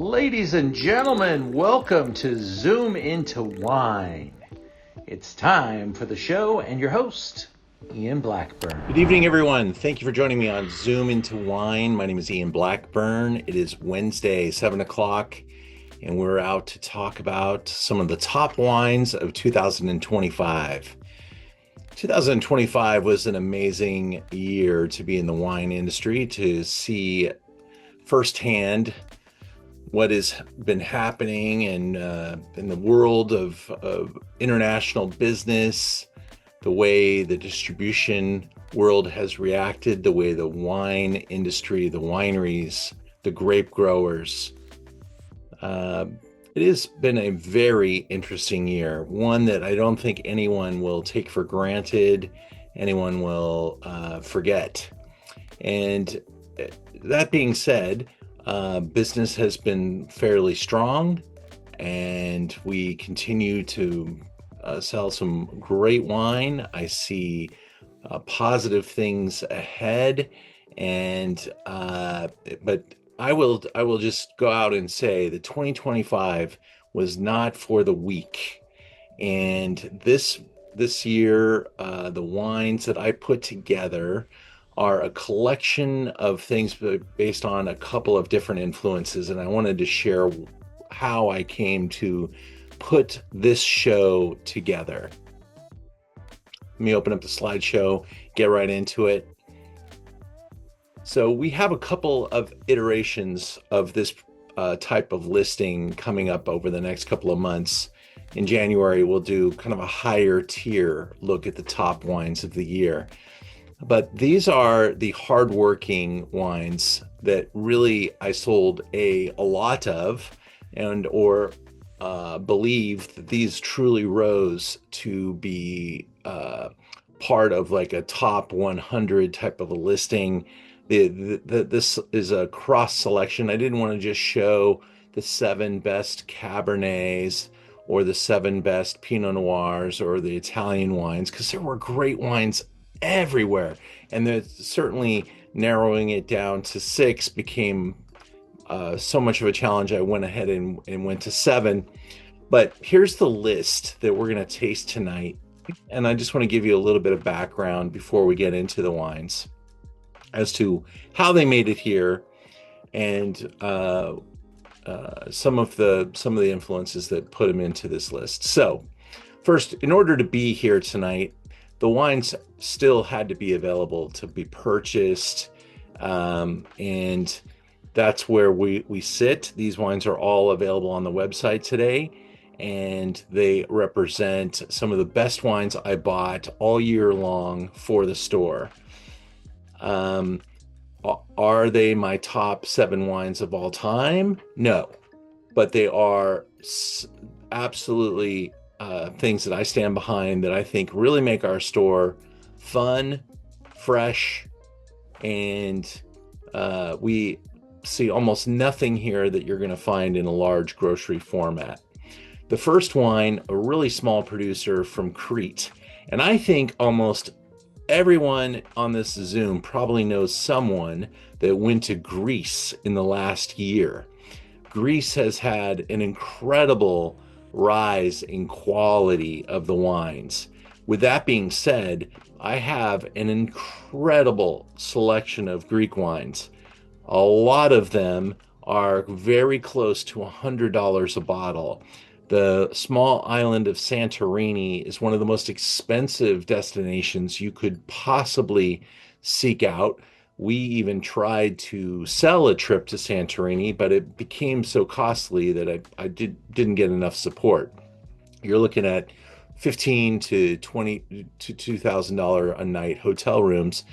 Ladies and gentlemen, welcome to Zoom Into Wine. It's time for the show and your host, Ian Blackburn. Good evening, everyone. Thank you for joining me on Zoom Into Wine. My name is Ian Blackburn. It is Wednesday, 7 o'clock, and we're out to talk about some of the top wines of 2025. 2025 was an amazing year to be in the wine industry, to see firsthand what has been happening in the world of international business, the way the distribution world has reacted, the way the wine industry, the wineries, the grape growers. It has been a very interesting year, one that I don't think anyone will take for granted, anyone will forget. And that being said, business has been fairly strong, and we continue to sell some great wine. I see positive things ahead, and but I will just go out and say that 2025 was not for the weak. And this year, the wines that I put together are a collection of things based on a couple of different influences, and I wanted to share how I came to put this show together. Let me open up the slideshow, get right into it. So we have a couple of iterations of this type of listing coming up over the next couple of months. In January, we'll do kind of a higher tier look at the top wines of the year. But these are the hardworking wines that really I sold a lot of, and or believe that these truly rose to be part of like a top 100 type of a listing. This is a cross selection. I didn't want to just show the 7 best Cabernets or the 7 best Pinot Noirs or the Italian wines, because there were great wines everywhere. And there's certainly narrowing it down to 6 became so much of a challenge. I went ahead and went to 7. But here's the list that we're going to taste tonight. And I just want to give you a little bit of background before we get into the wines as to how they made it here, and some of the influences that put them into this list. So first, in order to be here tonight, the wines still had to be available to be purchased, and that's where we sit. These wines are all available on the website today, and they represent some of the best wines I bought all year long for the store. Are they my top 7 wines of all time? No, but they are absolutely things that I stand behind, that I think really make our store fun, fresh, and we see almost nothing here that you're going to find in a large grocery format. The first wine, a really small producer from Crete, and I think almost everyone on this Zoom probably knows someone that went to Greece in the last year. Greece has had an incredible rise in quality of the wines. With that being said, I have an incredible selection of Greek wines. A lot of them are very close to $100 a bottle. The small island of Santorini is one of the most expensive destinations you could possibly seek out. We even tried to sell a trip to Santorini, but it became so costly that I didn't get enough support. You're looking at $15 to $20 to $2,000 a night hotel rooms,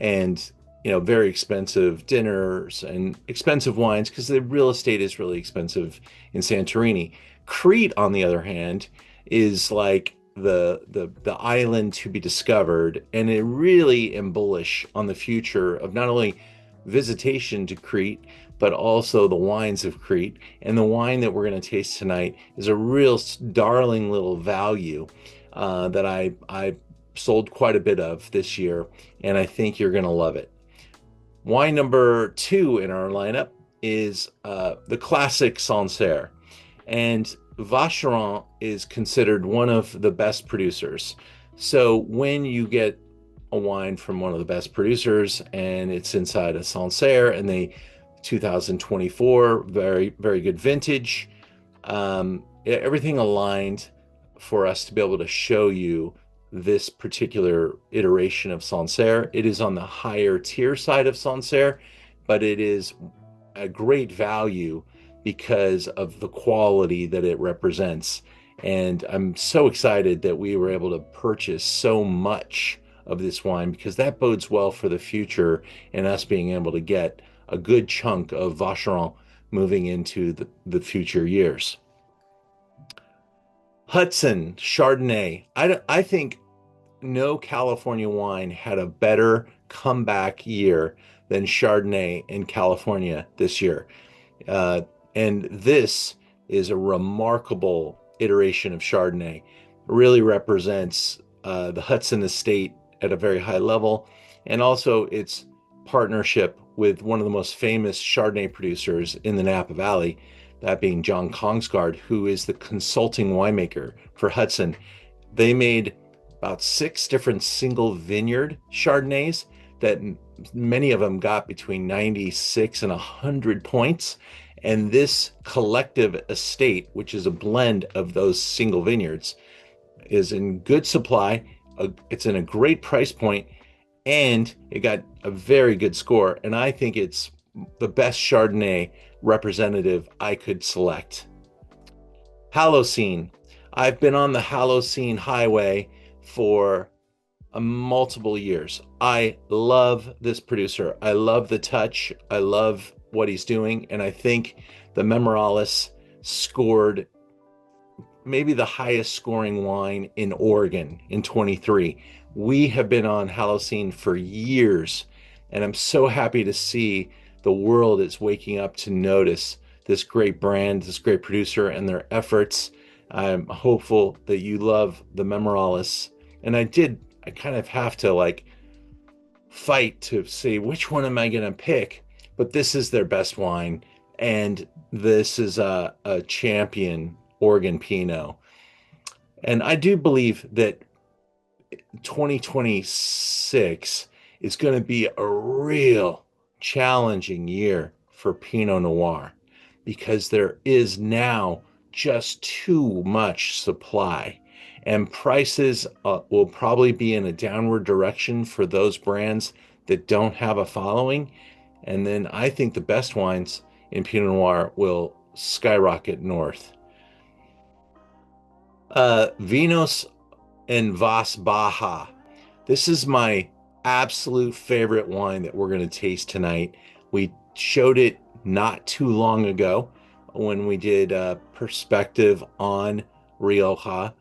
and very expensive dinners and expensive wines, because the real estate is really expensive in Santorini. Crete, on the other hand, is like the island to be discovered, and I really am bullish on the future of not only visitation to Crete, but also the wines of Crete. And the wine that we're going to taste tonight is a real darling little value that I sold quite a bit of this year, and I think you're going to love it. Wine number 2 in our lineup is the classic Sancerre. And Vacheron is considered one of the best producers. So when you get a wine from one of the best producers and it's inside a Sancerre and they 2024, very, very good vintage, everything aligned for us to be able to show you this particular iteration of Sancerre. It is on the higher tier side of Sancerre, but it is a great value because of the quality that it represents. And I'm so excited that we were able to purchase so much of this wine, because that bodes well for the future and us being able to get a good chunk of Vacheron moving into the future years. Hudson Chardonnay. I think no California wine had a better comeback year than Chardonnay in California this year. And this is a remarkable iteration of Chardonnay. It really represents the Hudson estate at a very high level, and also its partnership with one of the most famous Chardonnay producers in the Napa Valley, that being John Kongsgaard, who is the consulting winemaker for Hudson. They made about 6 different single vineyard Chardonnays that many of them got between 96 and 100 points. And this collective estate, which is a blend of those single vineyards, is in good supply. It's in a great price point, and it got a very good score. And I think it's the best Chardonnay representative I could select. Holocene. I've been on the Holocene highway for multiple years. I love this producer. I love the touch. I love what he's doing. And I think the Memorialis scored maybe the highest scoring wine in Oregon in 23. We have been on Holocene for years, and I'm so happy to see the world is waking up to notice this great brand, this great producer, and their efforts. I'm hopeful that you love the Memorialis. And I kind of have to fight to see which one am I going to pick, but this is their best wine. And this is a champion Oregon Pinot. And I do believe that 2026 is going to be a real challenging year for Pinot Noir, because there is now just too much supply, and prices will probably be in a downward direction for those brands that don't have a following. And then I think the best wines in Pinot Noir will skyrocket north. Vinos and Baja. This is my absolute favorite wine that we're going to taste tonight. We showed it not too long ago when we did a perspective on Rioja.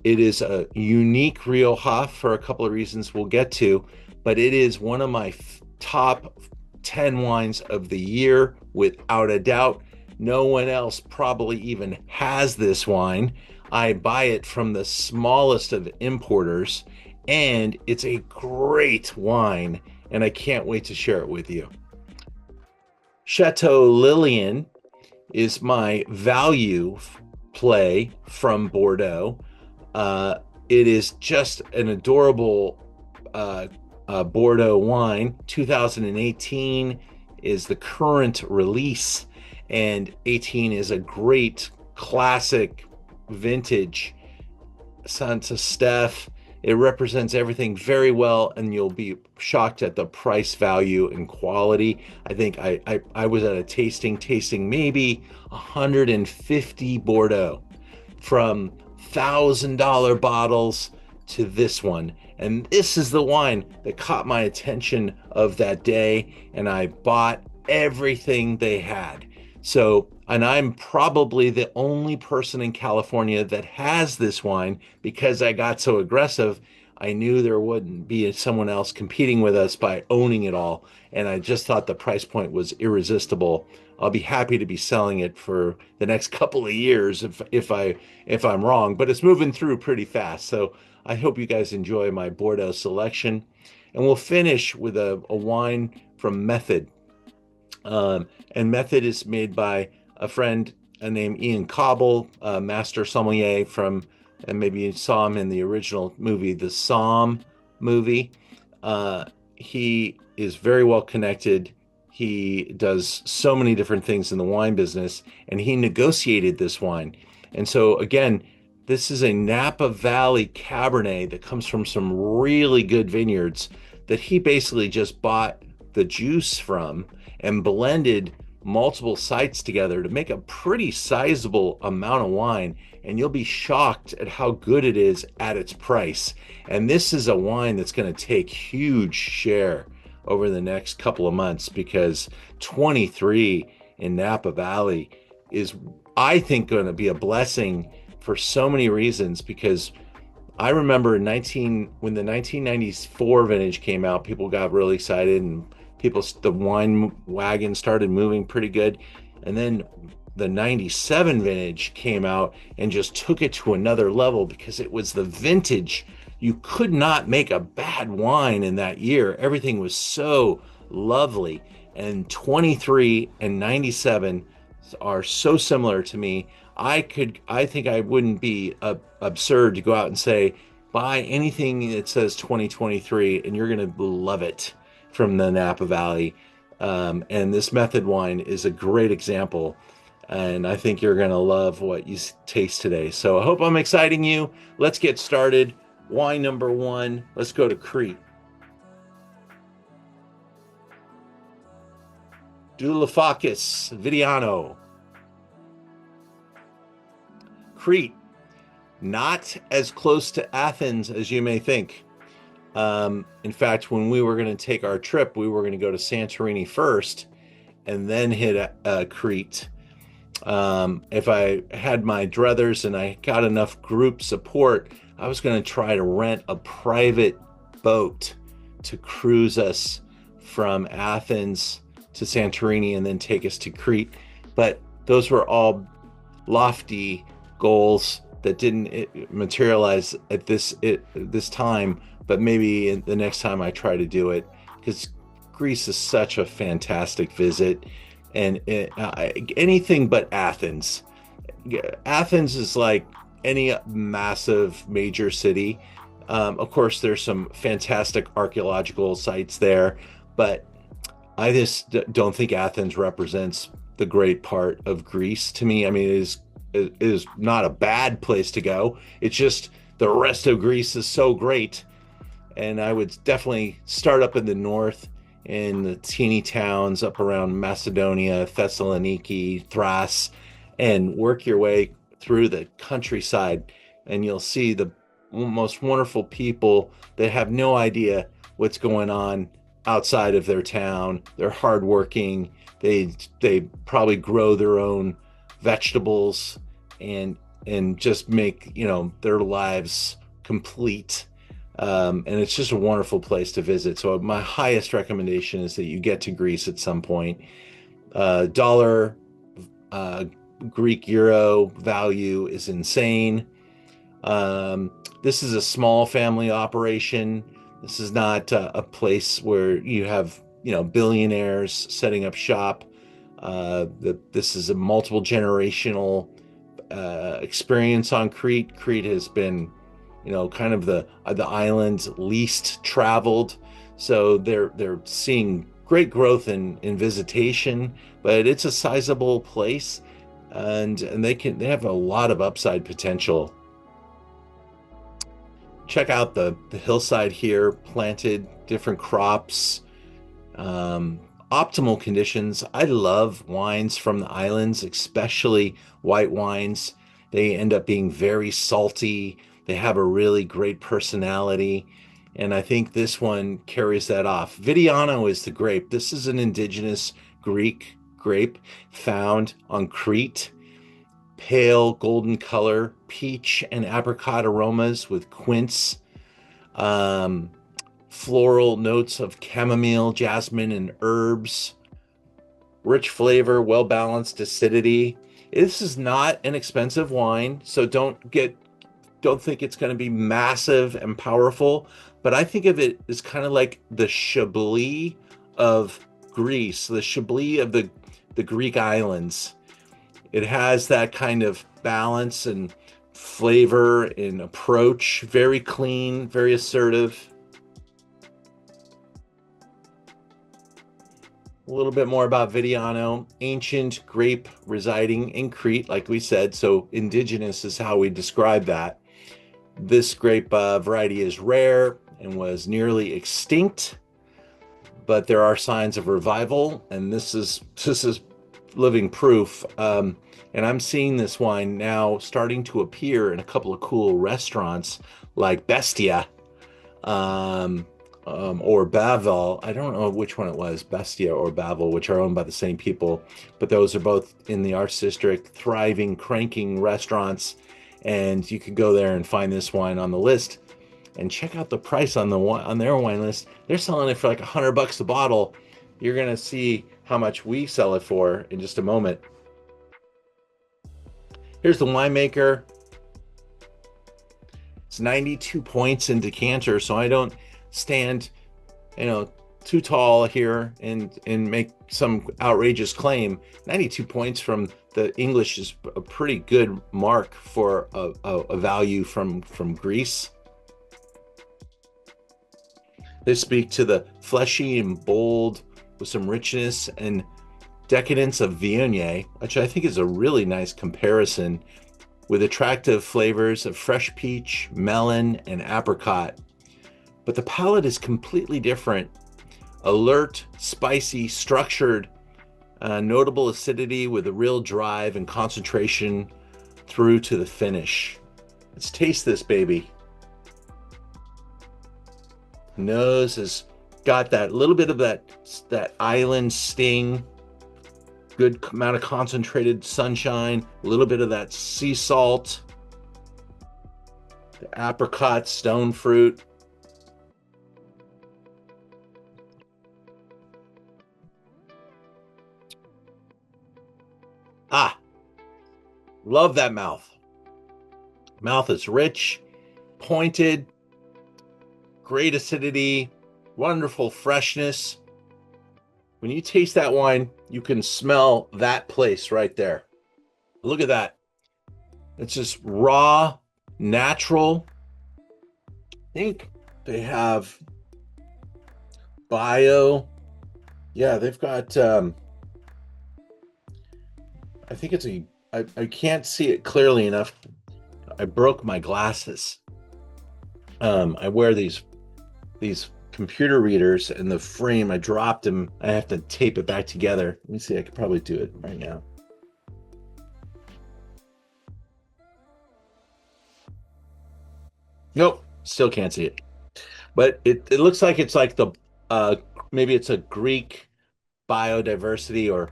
It is a unique Rioja for a couple of reasons we'll get to, but it is one of my top 10 wines of the year without a doubt. No one else probably even has this wine. I buy it from the smallest of importers, and it's a great wine, and I can't wait to share it with you. Chateau Lilian is my value play from Bordeaux. It is just an adorable Bordeaux wine. 2018 is the current release, and 18 is a great classic vintage Saint-Estephe. It represents everything very well, and you'll be shocked at the price, value, and quality. I think I was at a tasting maybe 150 Bordeaux, from $1,000 bottles to this one. And this is the wine that caught my attention of that day, and I bought everything they had. So, and I'm probably the only person in California that has this wine, because I got so aggressive. I knew there wouldn't be someone else competing with us by owning it all, and I just thought the price point was irresistible. I'll be happy to be selling it for the next couple of years if I'm wrong, but it's moving through pretty fast. So I hope you guys enjoy my Bordeaux selection, and we'll finish with a wine from Method. And method is made by a friend named Ian Cobble, master sommelier from, and maybe you saw him in the original movie, the Somm movie. He is very well connected. He does so many different things in the wine business, and he negotiated this wine. And so, again, this is a Napa Valley Cabernet that comes from some really good vineyards that he basically just bought the juice from and blended multiple sites together to make a pretty sizable amount of wine. And you'll be shocked at how good it is at its price. And this is a wine that's going to take huge share over the next couple of months, because 23 in Napa Valley is, I think, going to be a blessing for so many reasons. Because I remember when the 1994 vintage came out, people got really excited, and the wine wagon started moving pretty good. And then the 97 vintage came out and just took it to another level, because it was the vintage. You could not make a bad wine in that year. Everything was so lovely. And 23 and 97 are so similar to me. I think I wouldn't be absurd to go out and say, buy anything that says 2023 and you're going to love it from the Napa Valley. And this method wine is a great example. And I think you're going to love what you taste today. So I hope I'm exciting you. Let's get started. Wine number one. Let's go to Crete. Douloufakis, Vidiano. Crete, not as close to Athens as you may think. In fact, when we were going to take our trip, we were going to go to Santorini first and then hit Crete. If I had my druthers and I got enough group support, I was going to try to rent a private boat to cruise us from Athens to Santorini and then take us to Crete. But those were all lofty goals that didn't materialize at this time. But maybe the next time I try to do it, because Greece is such a fantastic visit, and anything but Athens. Athens is like any massive major city. Of course, there's some fantastic archaeological sites there, but I just don't think Athens represents the great part of Greece to me. I mean, it is not a bad place to go. It's just the rest of Greece is so great. And I would definitely start up in the north in the teeny towns up around Macedonia, Thessaloniki, Thrace, and work your way through the countryside. And you'll see the most wonderful people that have no idea what's going on outside of their town. They're hardworking. They probably grow their own vegetables and just make, their lives complete. And it's just a wonderful place to visit. So my highest recommendation is that you get to Greece at some point. Dollar, Greek euro value is insane. This is a small family operation. This is not a place where you have, billionaires setting up shop. This is a multiple generational experience on Crete. Crete has been, kind of the island's least traveled. So they're seeing great growth in visitation, but it's a sizable place, and they have a lot of upside potential. Check out the hillside here, planted different crops, optimal conditions. I love wines from the islands, especially white wines. They end up being very salty. They have a really great personality. And I think this one carries that off. Vidiano is the grape. This is an indigenous Greek grape found on Crete. Pale golden color, peach and apricot aromas with quince, floral notes of chamomile, jasmine, and herbs. Rich flavor, well-balanced acidity. This is not an expensive wine, so don't think it's going to be massive and powerful, but I think of it as kind of like the Chablis of Greece, the Chablis of the Greek islands. It has that kind of balance and flavor and approach. Very clean, very assertive. A little bit more about Vidiano. Ancient grape residing in Crete, like we said, so indigenous is how we describe that. This grape variety is rare and was nearly extinct, but there are signs of revival, and this is living proof. And I'm seeing this wine now starting to appear in a couple of cool restaurants like Bestia, or Bavel. I don't know which one it was, Bestia or Bavel, which are owned by the same people, but those are both in the Arts District, thriving, cranking restaurants, and you can go there and find this wine on the list. And check out the price on their wine list. They're selling it for like $100 a bottle. You're gonna see how much we sell it for in just a moment. Here's the winemaker. It's 92 points in decanter, so I don't stand, too tall here and make some outrageous claim. 92 points from the English is a pretty good mark for a value from Greece. They speak to the fleshy and bold with some richness and decadence of Viognier, which I think is a really nice comparison, with attractive flavors of fresh peach, melon, and apricot. But the palate is completely different. Alert, spicy, structured, notable acidity with a real drive and concentration through to the finish. Let's taste this baby. Nose has got that little bit of that island sting, good amount of concentrated sunshine, a little bit of that sea salt, the apricot, stone fruit. Love that mouth. Mouth is rich, pointed, great acidity, wonderful freshness. When you taste that wine, you can smell that place right there. Look at that. It's just raw, natural. I think they have bio. Yeah, they've got, I think it's I can't see it clearly enough. I broke my glasses. I wear these computer readers, and the frame, I dropped them. I have to tape it back together. Let me see, I could probably do it right now. Nope, still can't see it. But it looks like it's like the maybe it's a Greek biodiversity, or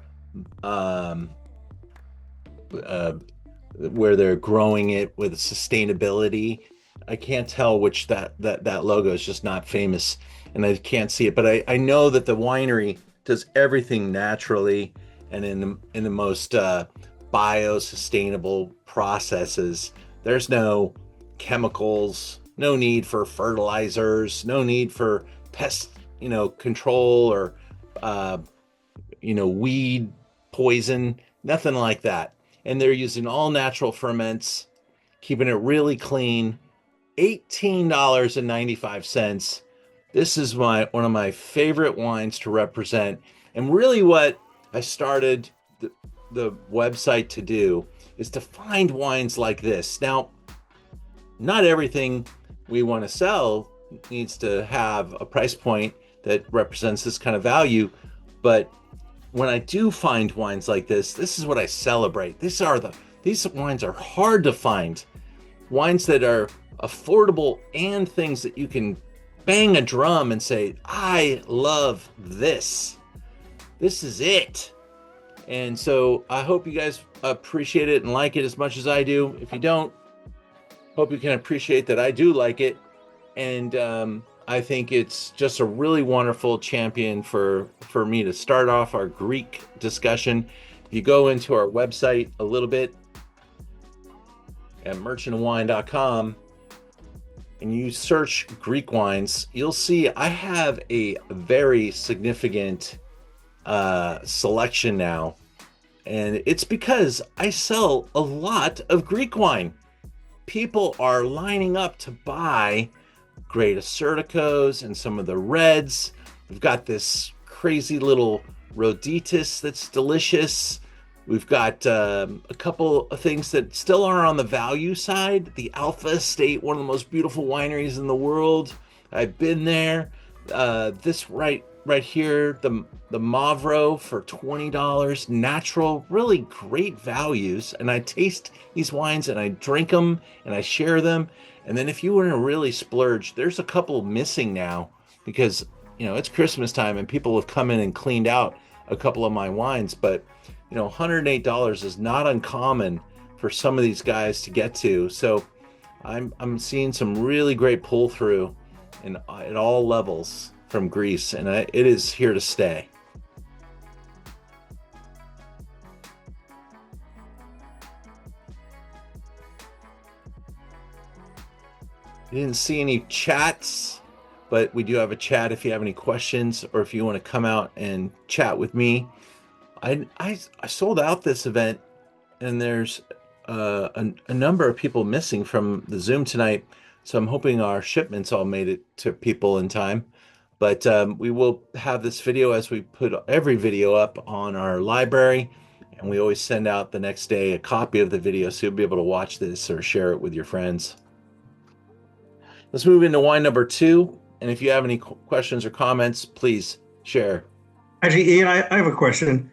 where they're growing it with sustainability. I can't tell which that logo is just not famous, and I can't see it. But I know that the winery does everything naturally and in the most bio-sustainable processes. There's no chemicals, no need for fertilizers, no need for pest control or weed poison, nothing like that. And they're using all natural ferments, keeping it really clean. $18.95. This is one of my favorite wines to represent, and really what I started the website to do is to find wines like this. Now, not everything we want to sell needs to have a price point that represents this kind of value, but when I do find wines like this is what I celebrate. These wines are hard to find. Wines that are affordable and things that you can bang a drum and say, I love this. This is it. And so I hope you guys appreciate it and like it as much as I do. If you don't, hope you can appreciate that I do like it. And I think it's just a really wonderful champion for me to start off our Greek discussion. If you go into our website a little bit at merchantofwine.com and you search Greek wines, you'll see I have a very significant selection now. And it's because I sell a lot of Greek wine. People are lining up to buy great Asserticos and some of the reds. We've got this crazy little Roditis that's delicious. We've got a couple of things that still are on the value side. The Alpha Estate, one of the most beautiful wineries in the world. I've been there. This right here, the Mavro for $20, natural, really great values. And I taste these wines and I drink them and I share them. And then if you were to really splurge, there's a couple missing now because, it's Christmas time and people have come in and cleaned out a couple of my wines. But, $108 is not uncommon for some of these guys to get to. So I'm seeing some really great pull through at all levels from Greece, and it is here to stay. I didn't see any chats, but we do have a chat if you have any questions or if you want to come out and chat with me. I sold out this event, and there's a number of people missing from the Zoom tonight, so I'm hoping our shipments all made it to people in time. But we will have this video, as we put every video up, on our library, and we always send out the next day a copy of the video, so you'll be able to watch this or share it with your friends. Let's move into wine number 2, and if you have any questions or comments, please share. Actually, Ian, I have a question.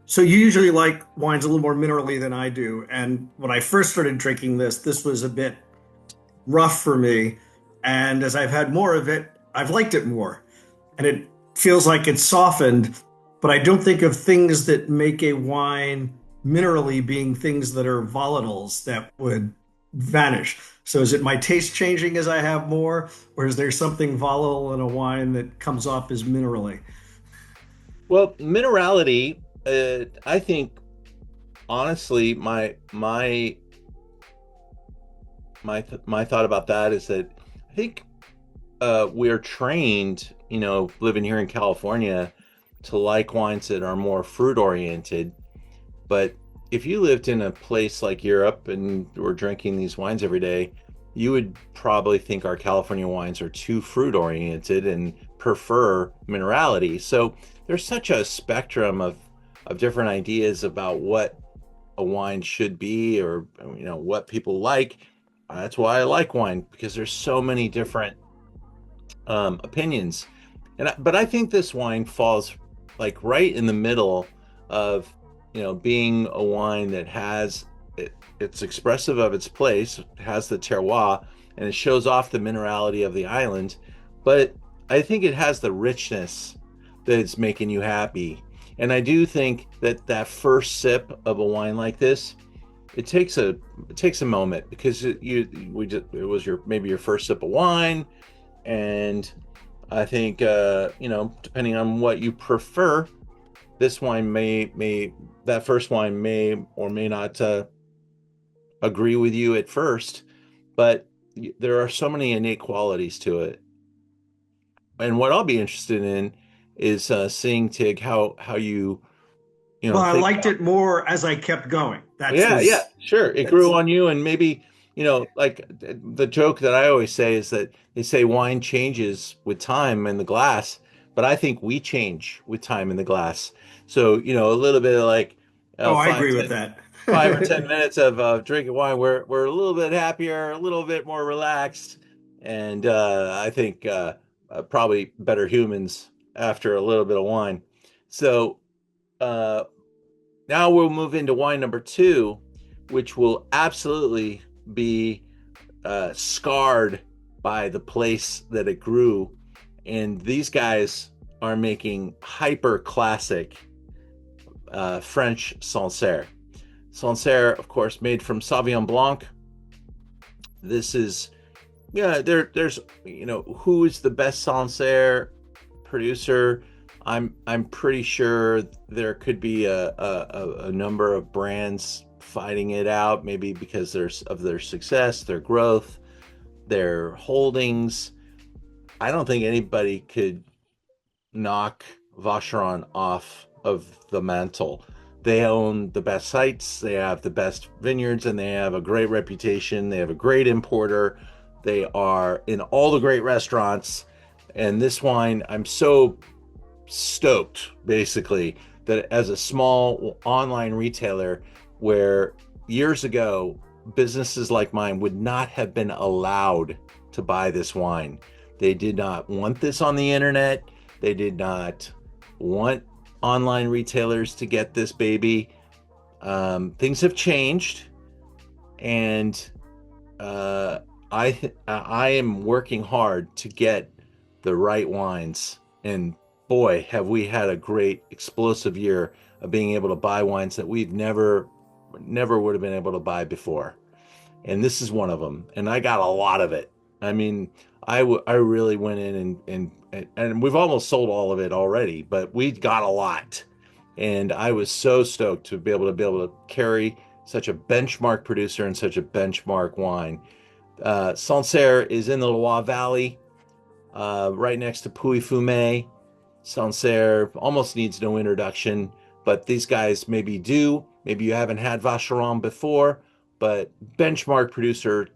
So you usually like wines a little more minerally than I do, and when I first started drinking this was a bit rough for me, and as I've had more of it, I've liked it more. And it feels like it's softened, but I don't think of things that make a wine minerally being things that are volatiles that would vanish. So is it my taste changing as I have more, or is there something volatile in a wine that comes off as minerally? Well, minerality, I think, honestly, my thought about that is that I think we're trained, living here in California, to like wines that are more fruit oriented. But if you lived in a place like Europe and were drinking these wines every day, you would probably think our California wines are too fruit oriented and prefer minerality. So there's such a spectrum of different ideas about what a wine should be, or what people like. That's why I like wine, because there's so many different opinions. But I think this wine falls like right in the middle of being a wine that has it's expressive of its place, has the terroir, and it shows off the minerality of the island. But I think it has the richness that's making you happy. And I do think that first sip of a wine like this, it takes a moment, because it was maybe your first sip of wine, and I think depending on what you prefer, this wine that first wine may or may not agree with you at first, but there are so many innate qualities to it. And what I'll be interested in is seeing, Tig, how you Well, I liked it more as I kept going. Yeah, sure. It grew on you, and maybe, like the joke that I always say is that they say wine changes with time in the glass, but I think we change with time in the glass. So, a little bit of like, I agree with that. 5 or 10 minutes of drinking wine, we're a little bit happier, a little bit more relaxed, and I think probably better humans after a little bit of wine. So now we'll move into wine number 2, which will absolutely be scarred by the place that it grew. And these guys are making hyper classic French Sancerre. Sancerre, of course, made from Sauvignon Blanc. This is, there's, who is the best Sancerre producer? I'm pretty sure there could be a number of brands fighting it out, maybe because of their success, their growth, their holdings. I don't think anybody could knock Vacheron off of the mantle. They own the best sites, they have the best vineyards, and they have a great reputation. They have a great importer. They are in all the great restaurants. And this wine, I'm so stoked, basically, that as a small online retailer, where years ago, businesses like mine would not have been allowed to buy this wine. They did not want this on the internet. They did not want online retailers to get this baby. Things have changed, and I am working hard to get the right wines. And boy, have we had a great explosive year of being able to buy wines that we've never would have been able to buy before. And this is one of them. And I got a lot of it. I mean, I really went in and we've almost sold all of it already, but we got a lot. And I was so stoked to be able to carry such a benchmark producer and such a benchmark wine. Sancerre is in the Loire Valley, right next to Pouilly-Fumé. Sancerre almost needs no introduction, but these guys maybe do. Maybe you haven't had Vacheron before, but benchmark producer,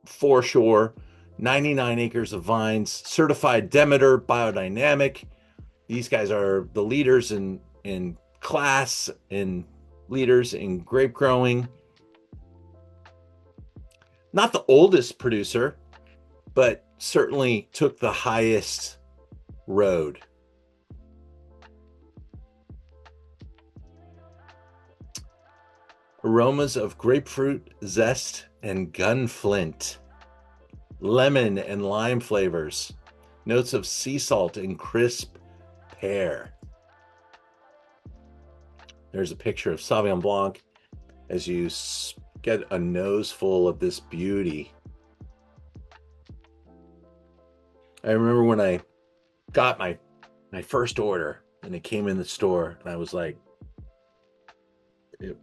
for sure. 99 acres of vines, certified Demeter, biodynamic. These guys are the leaders in class and leaders in grape growing. Not the oldest producer, but certainly took the highest road. Aromas of grapefruit, zest, and gunflint. Lemon and lime flavors. Notes of sea salt and crisp pear. There's a picture of Sauvignon Blanc as you get a nose full of this beauty. I remember when I got my first order and it came in the store, and I was like,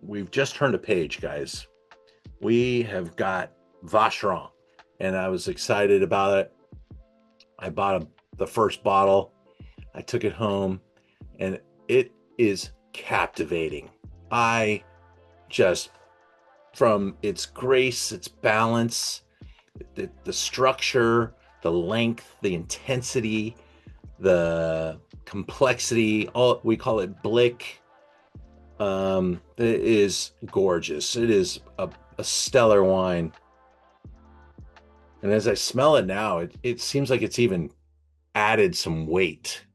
we've just turned a page, guys. We have got Vacheron, and I was excited about it. I bought the first bottle. I took it home, and it is captivating. I just, from its grace, its balance, the structure, the length, the intensity, the complexity, all we call it blick. It is gorgeous. It is a stellar wine. And as I smell it now, it seems like it's even added some weight.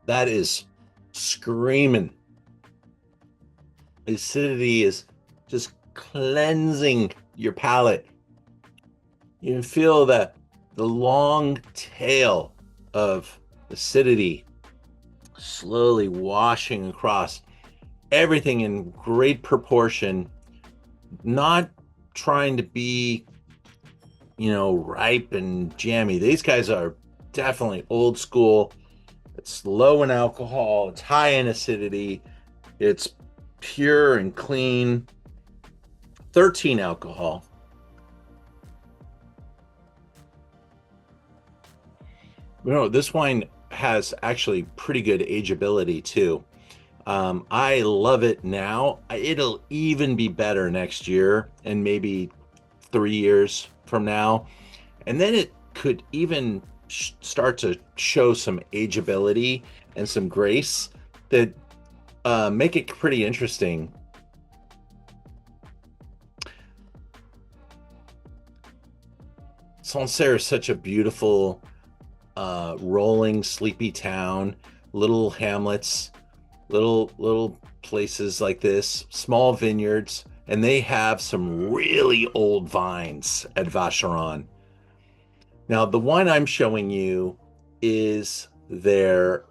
That is screaming. Acidity is just cleansing your palate. You can feel the long tail of acidity slowly washing across everything in great proportion, not trying to be, ripe and jammy. These guys are definitely old school. It's low in alcohol, it's high in acidity, it's pure and clean. 13 alcohol. This wine has actually pretty good ageability too. I love it now. It'll even be better next year and maybe 3 years from now. And then it could even start to show some ageability and some grace that make it pretty interesting. Sancerre is such a beautiful, rolling, sleepy town, little hamlets, little places like this, small vineyards, and they have some really old vines at Vacheron. Now, the wine I'm showing you is their,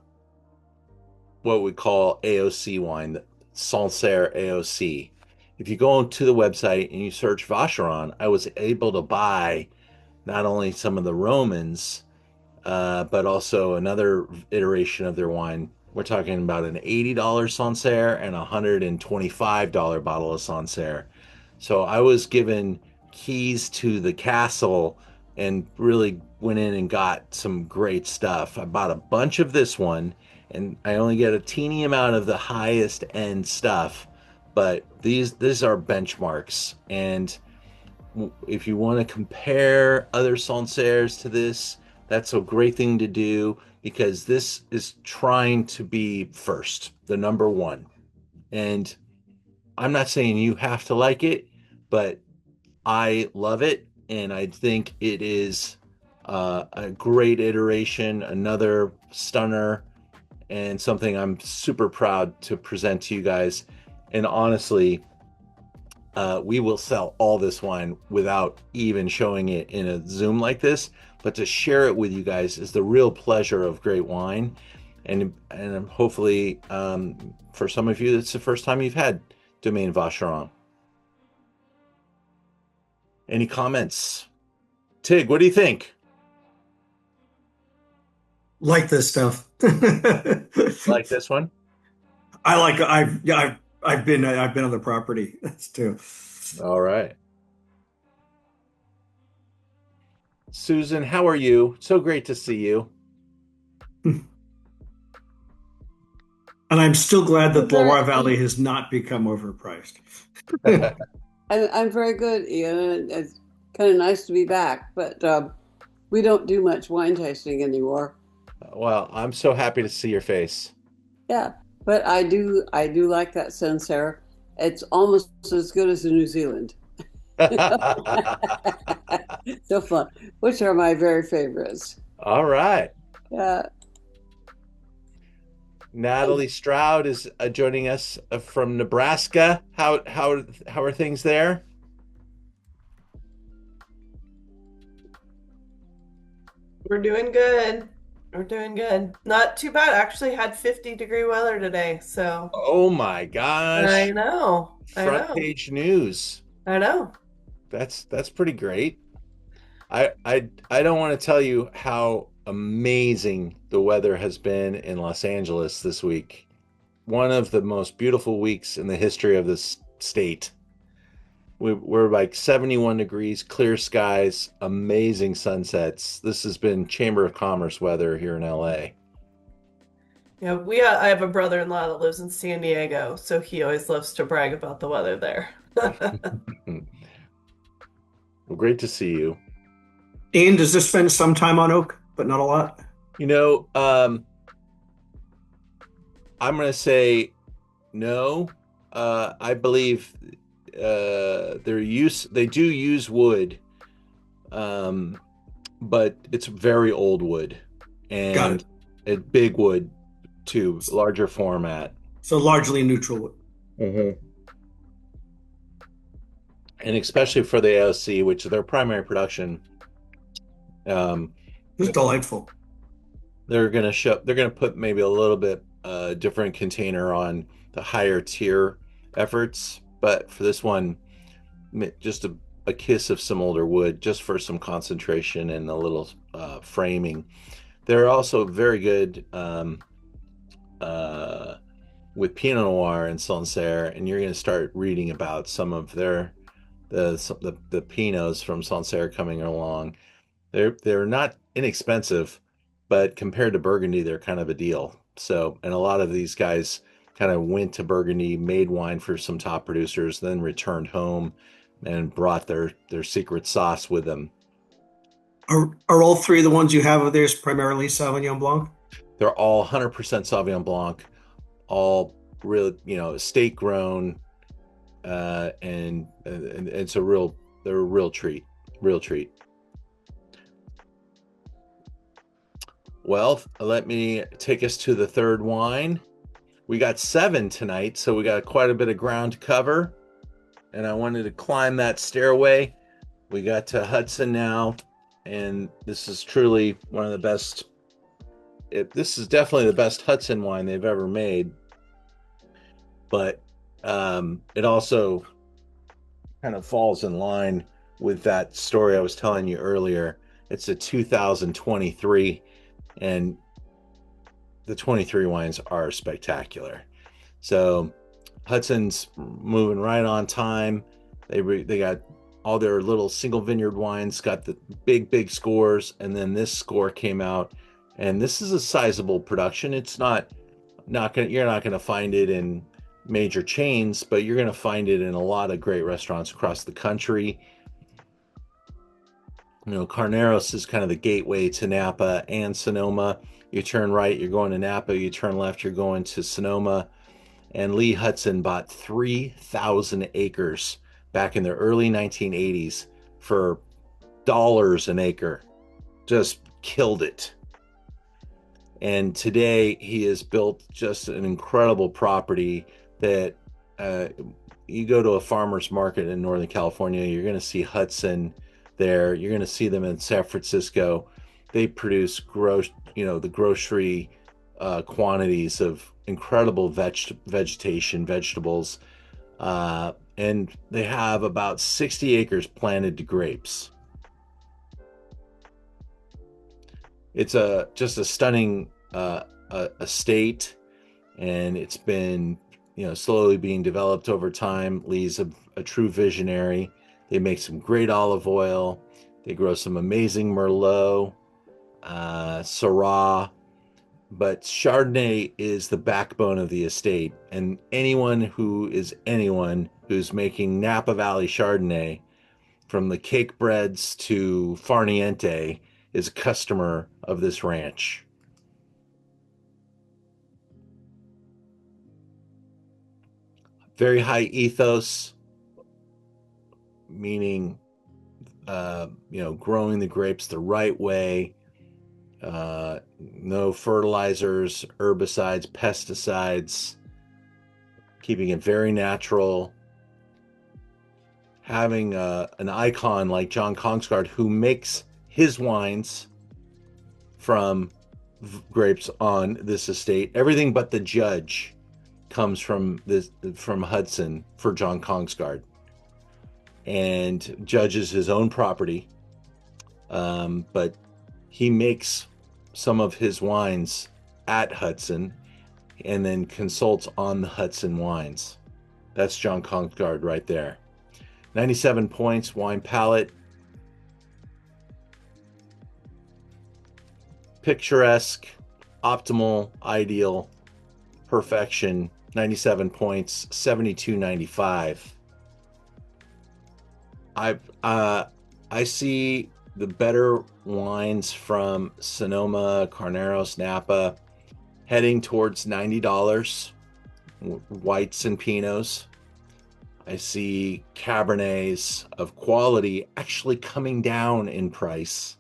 what we call AOC wine, the Sancerre AOC. If you go to the website and you search Vacheron, I was able to buy not only some of the Romans, but also another iteration of their wine We're talking about an $80 Sancerre and a $125 bottle of Sancerre. So I was given keys to the castle and really went in and got some great stuff. I bought a bunch of this one, and I only get a teeny amount of the highest end stuff, but these are benchmarks. And if you want to compare other Sancerres to this, that's a great thing to do, because this is trying to be first, the number one. And I'm not saying you have to like it, but I love it, and I think it is a great iteration, another stunner, and something I'm super proud to present to you guys. And honestly, we will sell all this wine without even showing it in a Zoom like this, but to share it with you guys is the real pleasure of great wine. And hopefully, for some of you, it's the first time you've had Domaine Vacheron. Any comments? Tig, what do you think? Like this stuff. Like this one? I've been on the property. That's too. All right. Susan, how are you? So great to see you. And I'm still glad that the Loire Valley has not become overpriced. I'm very good, Ian. It's kind of nice to be back, but we don't do much wine tasting anymore. Well, I'm so happy to see your face. Yeah, but I do like that Sancerre. It's almost as good as in New Zealand. So fun. Which are my very favorites. All right. Yeah. Natalie Stroud is joining us from Nebraska. How are things there? We're doing good. We're doing good. Not too bad. Actually had 50-degree weather today, so. Oh my gosh. I know. Front page news. I know. That's pretty great. I don't want to tell you how amazing the weather has been in Los Angeles this week. One of the most beautiful weeks in the history of this state. We're like 71 degrees, clear skies, amazing sunsets. This has been Chamber of Commerce weather here in LA. Yeah, I have a brother-in-law that lives in San Diego, so he always loves to brag about the weather there. Well, great to see you. Ian, does this spend some time on oak, but not a lot? You know, I'm going to say no. I believe they do use wood, but it's very old wood and a big wood too, larger format. So largely neutral wood. Mm-hmm. And especially for the AOC, which is their primary production. It's delightful. They're gonna put maybe a little bit different container on the higher tier efforts, but for this one, just a kiss of some older wood, just for some concentration and a little framing. They're also very good with Pinot Noir and Sancerre, and you're going to start reading about some of the Pinots from Sancerre coming along. They're not inexpensive, but compared to Burgundy, they're kind of a deal. So, and a lot of these guys kind of went to Burgundy, made wine for some top producers, then returned home and brought their secret sauce with them. Are all three of the ones you have of theirs primarily Sauvignon Blanc? They're all 100% Sauvignon Blanc, all real, estate grown, and it's they're a real treat. Well, let me take us to the third wine. We got 7 tonight, so we got quite a bit of ground to cover, and I wanted to climb that stairway. We got to Hudson now, and this is truly one of the best. This is definitely the best Hudson wine they've ever made, but it also kind of falls in line with that story I was telling you earlier. It's a 2023, and the 23 wines are spectacular. So Hudson's moving right on time. They got all their little single vineyard wines, got the big scores, and then this score came out, and this is a sizable production. It's you're not gonna find it in major chains, but you're gonna find it in a lot of great restaurants across the country. Carneros is kind of the gateway to Napa and Sonoma. You turn right, you're going to Napa. You turn left, you're going to Sonoma. And Lee Hudson bought 3,000 acres back in the early 1980s for dollars an acre. Just killed it. And today he has built just an incredible property that you go to a farmer's market in Northern California, you're going to see Hudson there. You're going to see them in San Francisco. They produce the grocery quantities of incredible vegetation, vegetables, and they have about 60 acres planted to grapes. It's just a stunning estate, and it's been slowly being developed over time. Lee's a true visionary. They make some great olive oil. They grow some amazing Merlot, Syrah, but Chardonnay is the backbone of the estate. And anyone who's making Napa Valley Chardonnay, from the cake breads to Farniente, is a customer of this ranch. Very high ethos, meaning growing the grapes the right way, no fertilizers, herbicides, pesticides, keeping it very natural, having an icon like John Kongsgaard, who makes his wines from grapes on this estate. Everything but the judge comes from Hudson for John Kongsgaard, and judges his own property, but he makes some of his wines at Hudson and then consults on the Hudson wines. That's John Kongsgaard right there. 97 points, wine palette. Picturesque, optimal, ideal, perfection. 97 points, 72.95. I see the better wines from Sonoma, Carneros, Napa heading towards $90, whites and Pinots. I see Cabernets of quality actually coming down in price.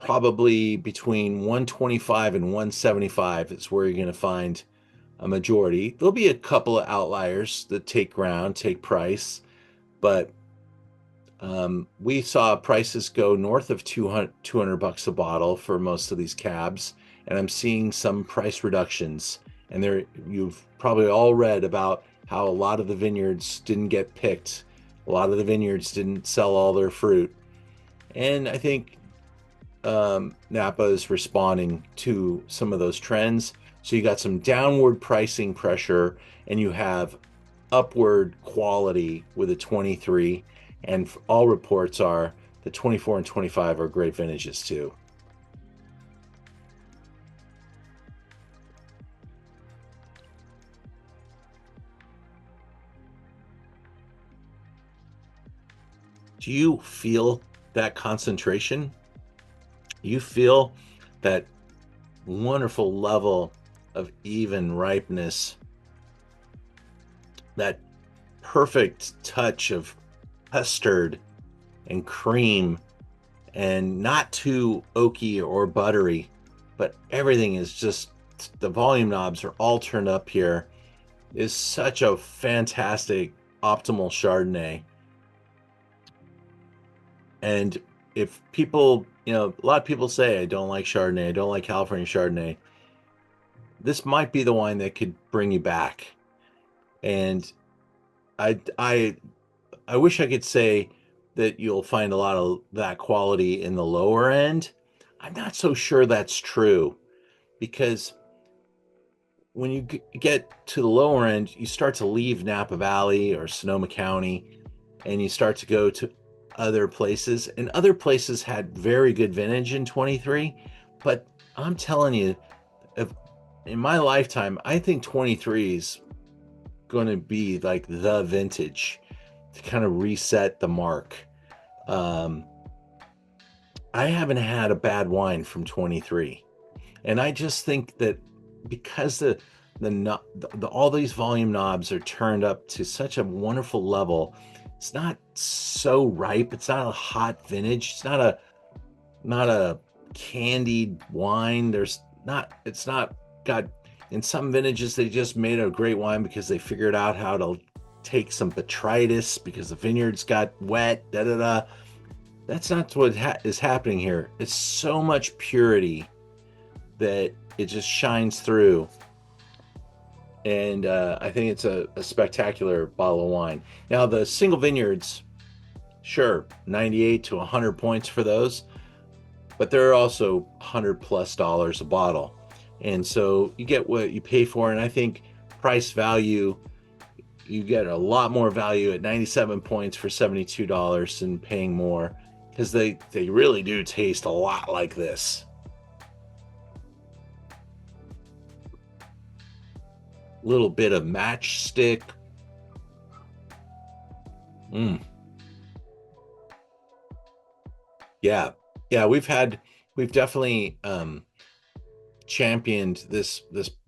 Probably between $125 and $175 is where you're going to find a majority. There'll be a couple of outliers that take price, but we saw prices go north of $200 a bottle for most of these cabs, and I'm seeing some price reductions. And you've probably all read about how a lot of the vineyards didn't get picked. A lot of the vineyards didn't sell all their fruit. And I think Napa is responding to some of those trends. So you got some downward pricing pressure, and you have upward quality with a 23. And all reports are the 24 and 25 are great vintages too. Do you feel that concentration? You feel that wonderful level of even ripeness, that perfect touch of custard and cream, and not too oaky or buttery, but everything is just, the volume knobs are all turned up here. Is such a fantastic optimal Chardonnay. And if people, a lot of people say, I don't like Chardonnay, I don't like California Chardonnay, this might be the wine that could bring you back. And I wish I could say that you'll find a lot of that quality in the lower end, I'm not so sure that's true, because when you get to the lower end, you start to leave Napa Valley or Sonoma County, and you start to go to other places. And other places had very good vintage in 23, but I'm telling you, if, in my lifetime, I think 23 is going to be like the vintage to kind of reset the mark. I haven't had a bad wine from 23, and I just think that because all these volume knobs are turned up to such a wonderful level, it's not so ripe. It's not a hot vintage. It's not a candied wine. It's not got, in some vintages they just made a great wine because they figured out how to take some botrytis because the vineyards got wet. That's not what is happening here. It's so much purity that it just shines through. And I think it's a spectacular bottle of wine. Now, the single vineyards, sure, 98 to 100 points for those, but they're also $100+ a bottle. And so you get what you pay for. And I think price value, you get a lot more value at 97 points for $72 than paying more, because they really do taste a lot like this. Little bit of matchstick. Yeah, we've definitely championed this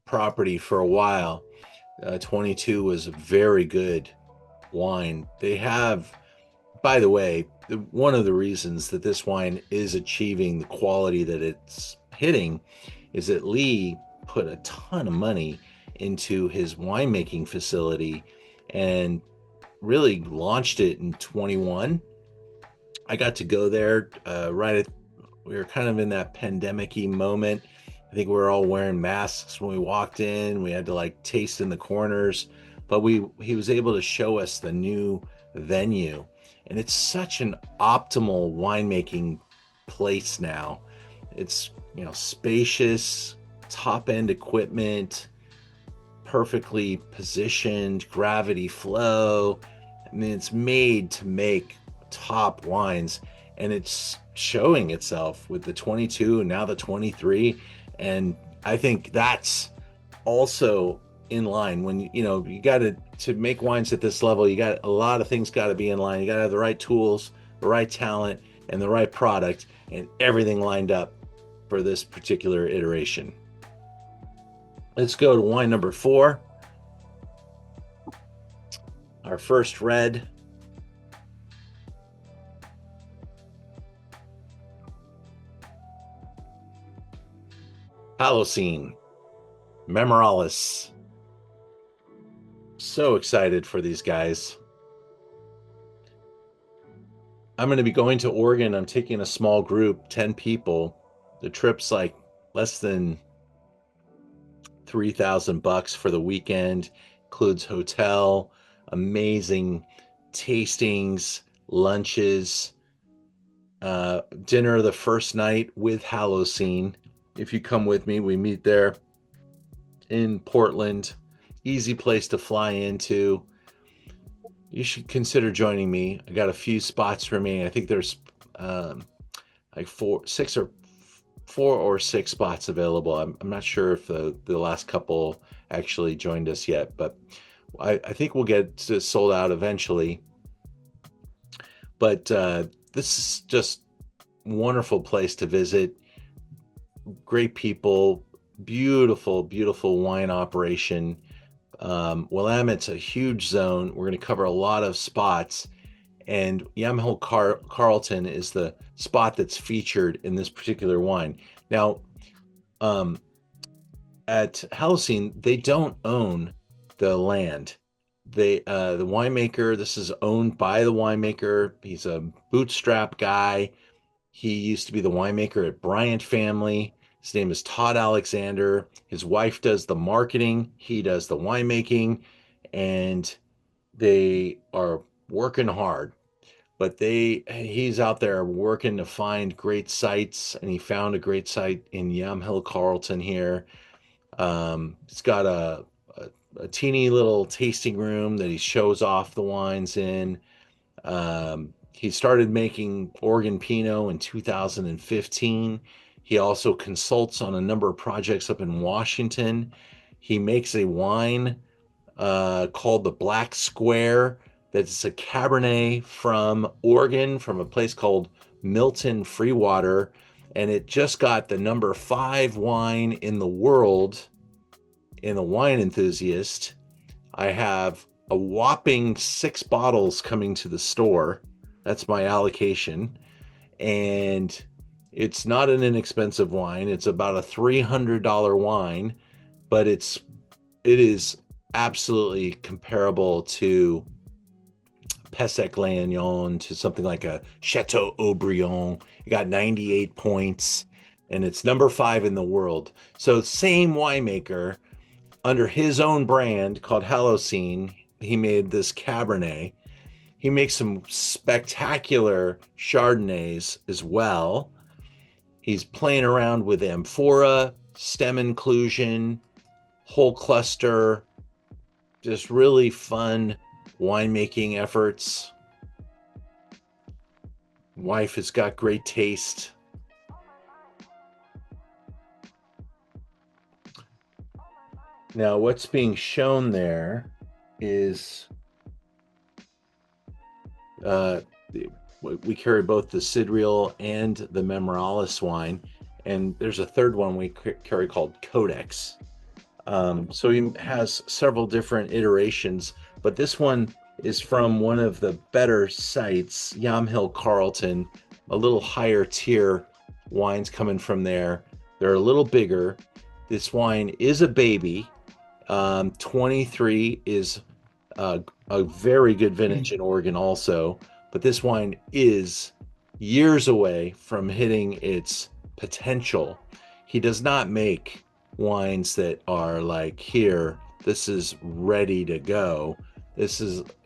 property for a while. 22 was a very good wine. They have, by the way, one of the reasons that this wine is achieving the quality that it's hitting is that Lee put a ton of money into his winemaking facility and really launched it in 21. I got to go there we were kind of in that pandemic-y moment. I think we were all wearing masks when we walked in. We had to like taste in the corners, but he was able to show us the new venue, and it's such an optimal winemaking place now. It's, spacious, top-end equipment, perfectly positioned, gravity flow. I mean, it's made to make top wines, and it's showing itself with the 22 and now the 23. And I think that's also in line. When you got to make wines at this level, you got a lot of things got to be in line. You got to have the right tools, the right talent, and the right product, and everything lined up for this particular iteration. Let's go to wine number 4. Our first red. Holocene, Memorialis. So excited for these guys. I'm going to be going to Oregon. I'm taking a small group, 10 people. The trip's like less than $3,000 for the weekend. Includes hotel, amazing tastings, lunches, dinner the first night with Holocene. If you come with me, we meet there in Portland. Easy place to fly into. You should consider joining me. I got a few spots remaining. I think there's like 4 or 6 spots available. I'm not sure if the last couple actually joined us yet, but I think we'll get to sold out eventually. But this is just a wonderful place to visit. Great people, beautiful wine operation. Willamette's a huge zone. We're going to cover a lot of spots, and Yamhill-Carlton is the spot that's featured in this particular wine. Now, at Holocene, they don't own the land. The winemaker, this is owned by the winemaker. He's a bootstrap guy. He used to be the winemaker at Bryant Family. His name is Todd Alexander. His wife does the marketing. He does the winemaking, and they are working hard. but he's out there working to find great sites, and he found a great site in Yamhill-Carlton here. It's got a teeny little tasting room that he shows off the wines in. He started making Oregon Pinot in 2015. He also consults on a number of projects up in Washington. He makes a wine called the Black Square. That's a Cabernet from Oregon, from a place called Milton Freewater. And it just got the number 5 wine in the world in the Wine Enthusiast. I have a whopping 6 bottles coming to the store. That's my allocation. And it's not an inexpensive wine. It's about a $300 wine, but it is absolutely comparable to Pessac Léognan, to something like a Chateau Aubryon. It got 98 points, and it's number 5 in the world. So same winemaker, under his own brand called Holocene, he made this Cabernet. He makes some spectacular Chardonnays as well. He's playing around with amphora, stem inclusion, whole cluster, just really fun winemaking efforts. Wife has got great taste. Now, what's being shown there is we carry both the Sidreal and the Memorialis wine, and there's a third one we carry called Codex. So he has several different iterations, but this one is from one of the better sites, Yamhill-Carlton, a little higher tier wines coming from there. They're a little bigger. This wine is a baby. 23 is a very good vintage in Oregon also, but this wine is years away from hitting its potential. He does not make wines that are like, here, this is ready to go.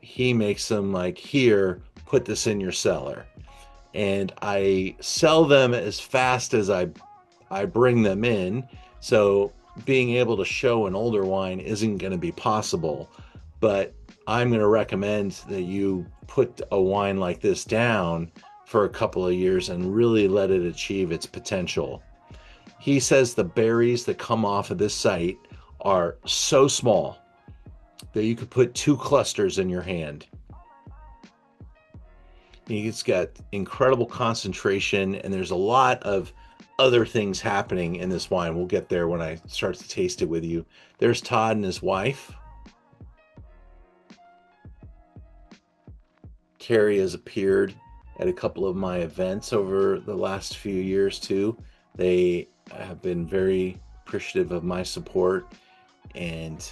He makes them like, here, put this in your cellar. And I sell them as fast as I bring them in. So being able to show an older wine isn't going to be possible, but I'm going to recommend that you put a wine like this down for a couple of years and really let it achieve its potential. He says the berries that come off of this site are so small that you could put 2 clusters in your hand. He's got incredible concentration, and there's a lot of other things happening in this wine. We'll get there when I start to taste it with you. There's Todd and his wife. Carrie has appeared at a couple of my events over the last few years too. They have been very appreciative of my support, and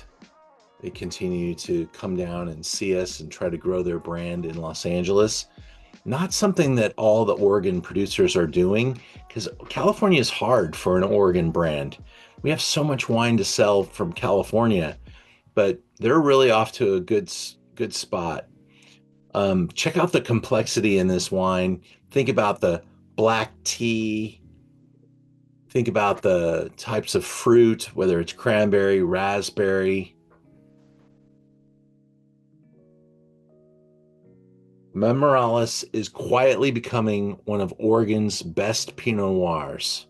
they continue to come down and see us and try to grow their brand in Los Angeles. Not something that all the Oregon producers are doing, because California is hard for an Oregon brand. We have so much wine to sell from California, but they're really off to a good spot. Check out the complexity in this wine. Think about the black tea. Think about the types of fruit, whether it's cranberry, raspberry. Memorialis is quietly becoming one of Oregon's best Pinot Noirs.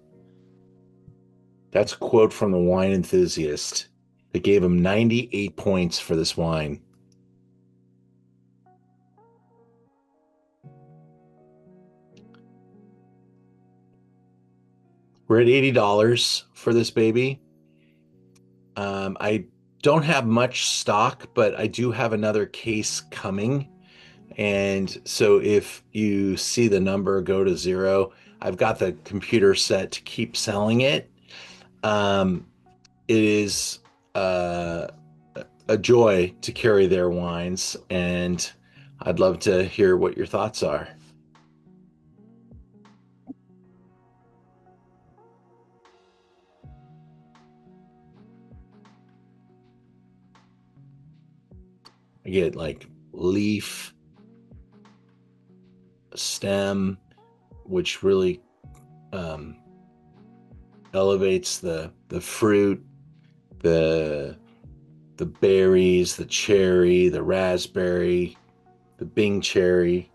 That's a quote from the Wine Enthusiast. They gave him 98 points for this wine. We're at $80 for this baby. I don't have much stock, but I do have another case coming. And so if you see the number go to 0, I've got the computer set to keep selling it. It is a joy to carry their wines, and I'd love to hear what your thoughts are. I get like leaf, stem, which really elevates the fruit, the berries, the cherry, the raspberry, the Bing cherry.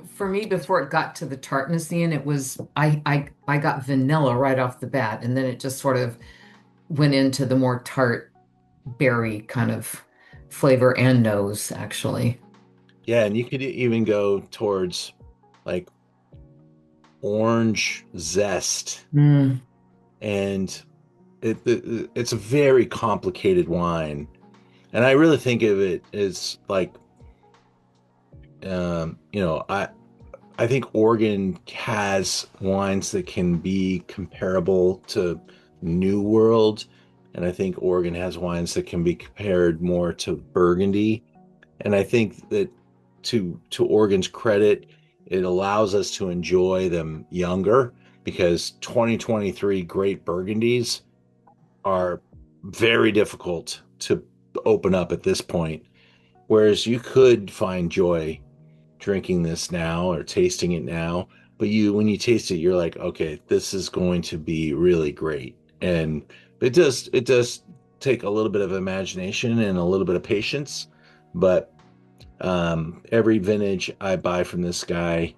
For me, before it got to the tartness, Ian, it was I got vanilla right off the bat, and then it just sort of went into the more tart berry kind of flavor and nose, actually. Yeah, and you could even go towards like orange zest, Mm. and it's a very complicated wine, and I really think of it as like, I think Oregon has wines that can be comparable to New World, and I think Oregon has wines that can be compared more to Burgundy. And I think that to Oregon's credit, it allows us to enjoy them younger, because 2023 Great Burgundies are very difficult to open up at this point. Whereas you could find joy drinking this now or tasting it now, but when you taste it, you're like, okay, this is going to be really great. And it does take a little bit of imagination and a little bit of patience, but every vintage I buy from this guy,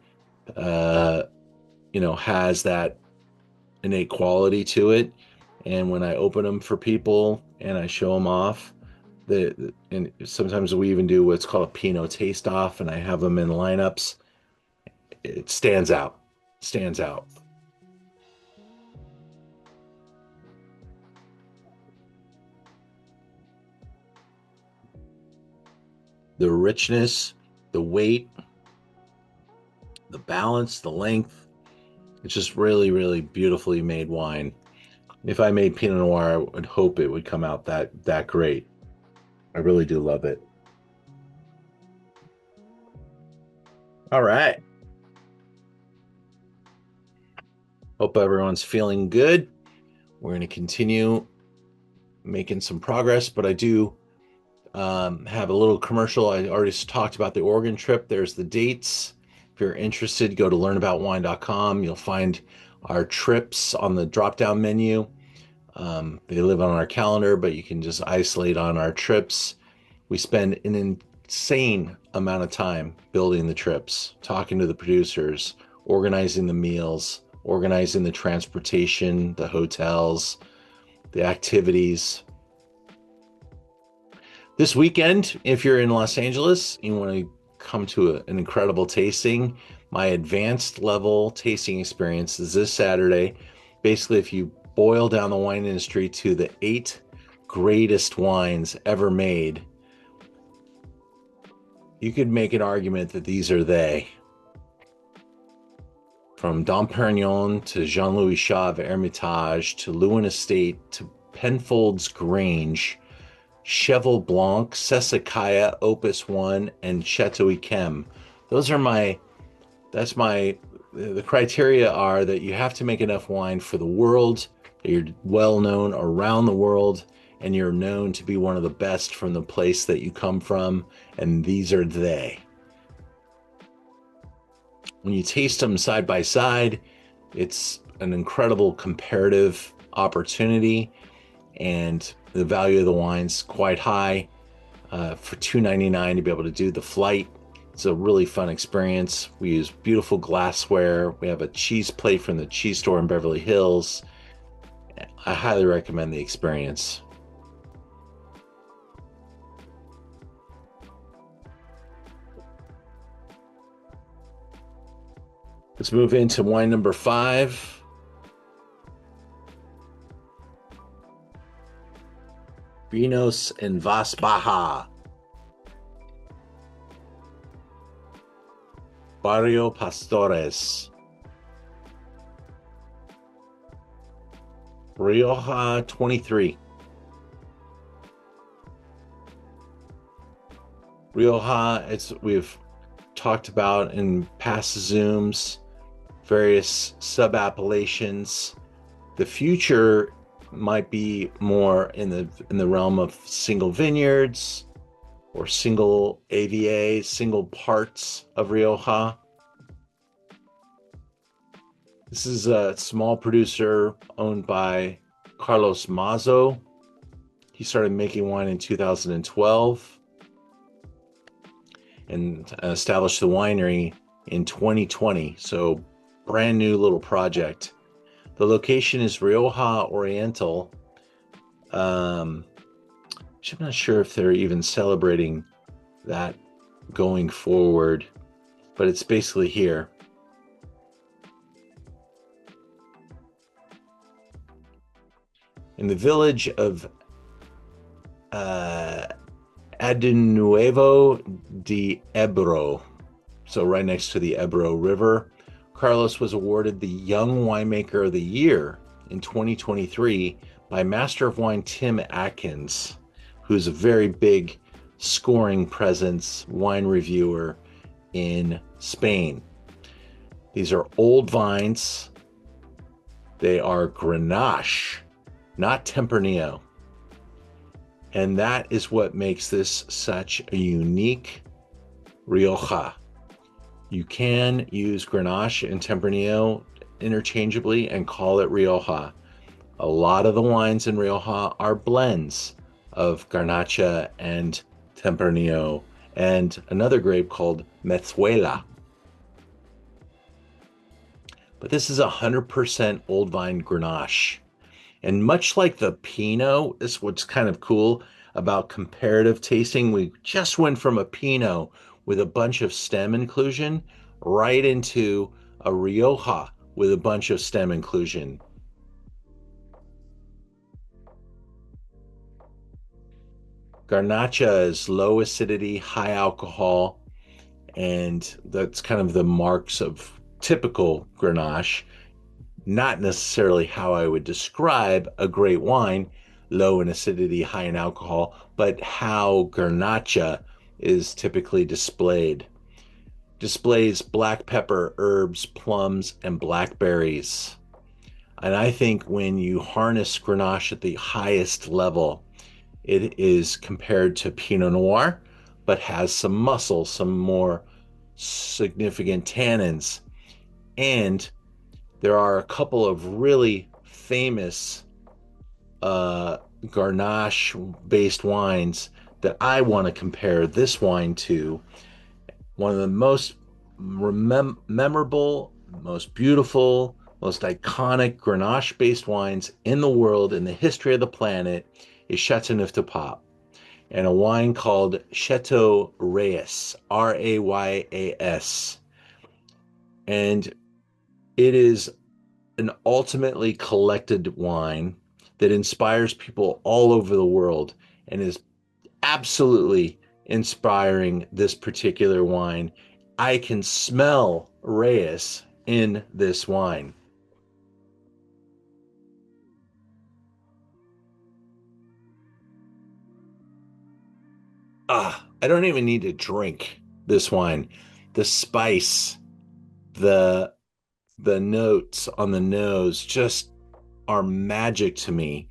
has that innate quality to it. And when I open them for people and I show them off, and sometimes we even do what's called a Pinot taste off, and I have them in lineups. It stands out. Stands out. The richness, the weight, the balance, the length. It's just really, really beautifully made wine. If I made Pinot Noir, I would hope it would come out that great. I really do love it. All right. Hope everyone's feeling good. We're going to continue making some progress, but I do have a little commercial. I already talked about the Oregon trip. There's the dates. If you're interested, go to learnaboutwine.com. You'll find our trips on the drop-down menu. They live on our calendar, but you can just isolate on our trips. We spend an insane amount of time building the trips, talking to the producers, organizing the meals, organizing the transportation, the hotels, the activities. This weekend, if you're in Los Angeles, you want to come to an incredible tasting, my advanced level tasting experience is this Saturday. Basically, if you boil down the wine industry to the 8 greatest wines ever made, you could make an argument that these are they. From Dom Perignon to Jean-Louis Chave Hermitage to Lewin Estate to Penfolds Grange, Cheval Blanc, Sassicaia, Opus 1, and Chateau Yquem. The criteria are that you have to make enough wine for the world, that you're well known around the world, and you're known to be one of the best from the place that you come from, and these are they. When you taste them side by side, it's an incredible comparative opportunity, and the value of the wine's quite high. For $2.99 to be able to do the flight, it's a really fun experience. We use beautiful glassware. We have a cheese plate from the cheese store in Beverly Hills. I highly recommend the experience. Let's move into wine number 5. Vinos and Vas Baja. Barrio Pastores. Rioja 23. Rioja, we've talked about in past Zooms, various sub-appellations. The future might be more in the realm of single vineyards, or single AVA, single parts of Rioja. This is a small producer owned by Carlos Mazo. He started making wine in 2012 and established the winery in 2020. So brand new little project. The location is Rioja Oriental. I'm not sure if they're even celebrating that going forward, but it's basically here. In the village of Adunuevo de Ebro, so right next to the Ebro River, Carlos was awarded the Young Winemaker of the Year in 2023 by Master of Wine Tim Atkins, who's a very big scoring presence wine reviewer in Spain. These are old vines. They are Grenache, not Tempranillo. And that is what makes this such a unique Rioja. You can use Grenache and Tempranillo interchangeably and call it Rioja. A lot of the wines in Rioja are blends of Garnacha and Tempranillo and another grape called Metzuela. But this is 100% old vine Grenache. And much like the Pinot, this is what's kind of cool about comparative tasting. We just went from a Pinot with a bunch of stem inclusion right into a Rioja with a bunch of stem inclusion. Garnacha is low acidity, high alcohol, and that's kind of the marks of typical Grenache. Not necessarily how I would describe a great wine, low in acidity, high in alcohol, but how Garnacha is typically displayed. Displays black pepper, herbs, plums, and blackberries. And I think when you harness Grenache at the highest level, it is compared to Pinot Noir, but has some muscle, some more significant tannins. And there are a couple of really famous Grenache-based wines that I want to compare this wine to. One of the most memorable, most beautiful, most iconic Grenache-based wines in the world, in the history of the planet, is Chateauneuf-du-Pape, and a wine called Chateau Rayas, Rayas. And it is an ultimately collected wine that inspires people all over the world and is absolutely inspiring this particular wine. I can smell Rayas in this wine. I don't even need to drink this wine. The spice, the notes on the nose just are magic to me.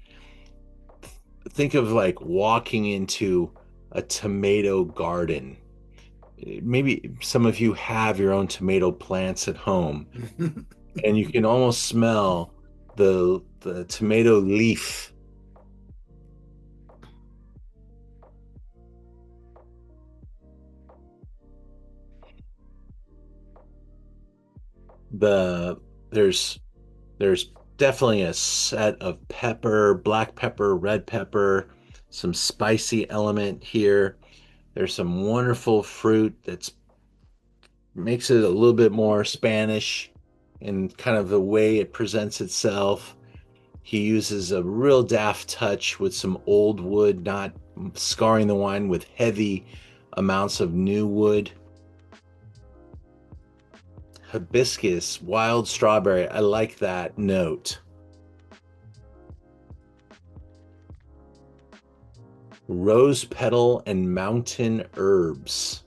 Think of like walking into a tomato garden. Maybe some of you have your own tomato plants at home, and you can almost smell the tomato leaf. There's definitely a set of pepper, black pepper, red pepper, some spicy element here. There's some wonderful fruit that's makes it a little bit more Spanish in kind of the way it presents itself. He uses a real daft touch with some old wood, not scarring the wine with heavy amounts of new wood. Hibiscus, wild strawberry. I like that note. Rose petal and mountain herbs.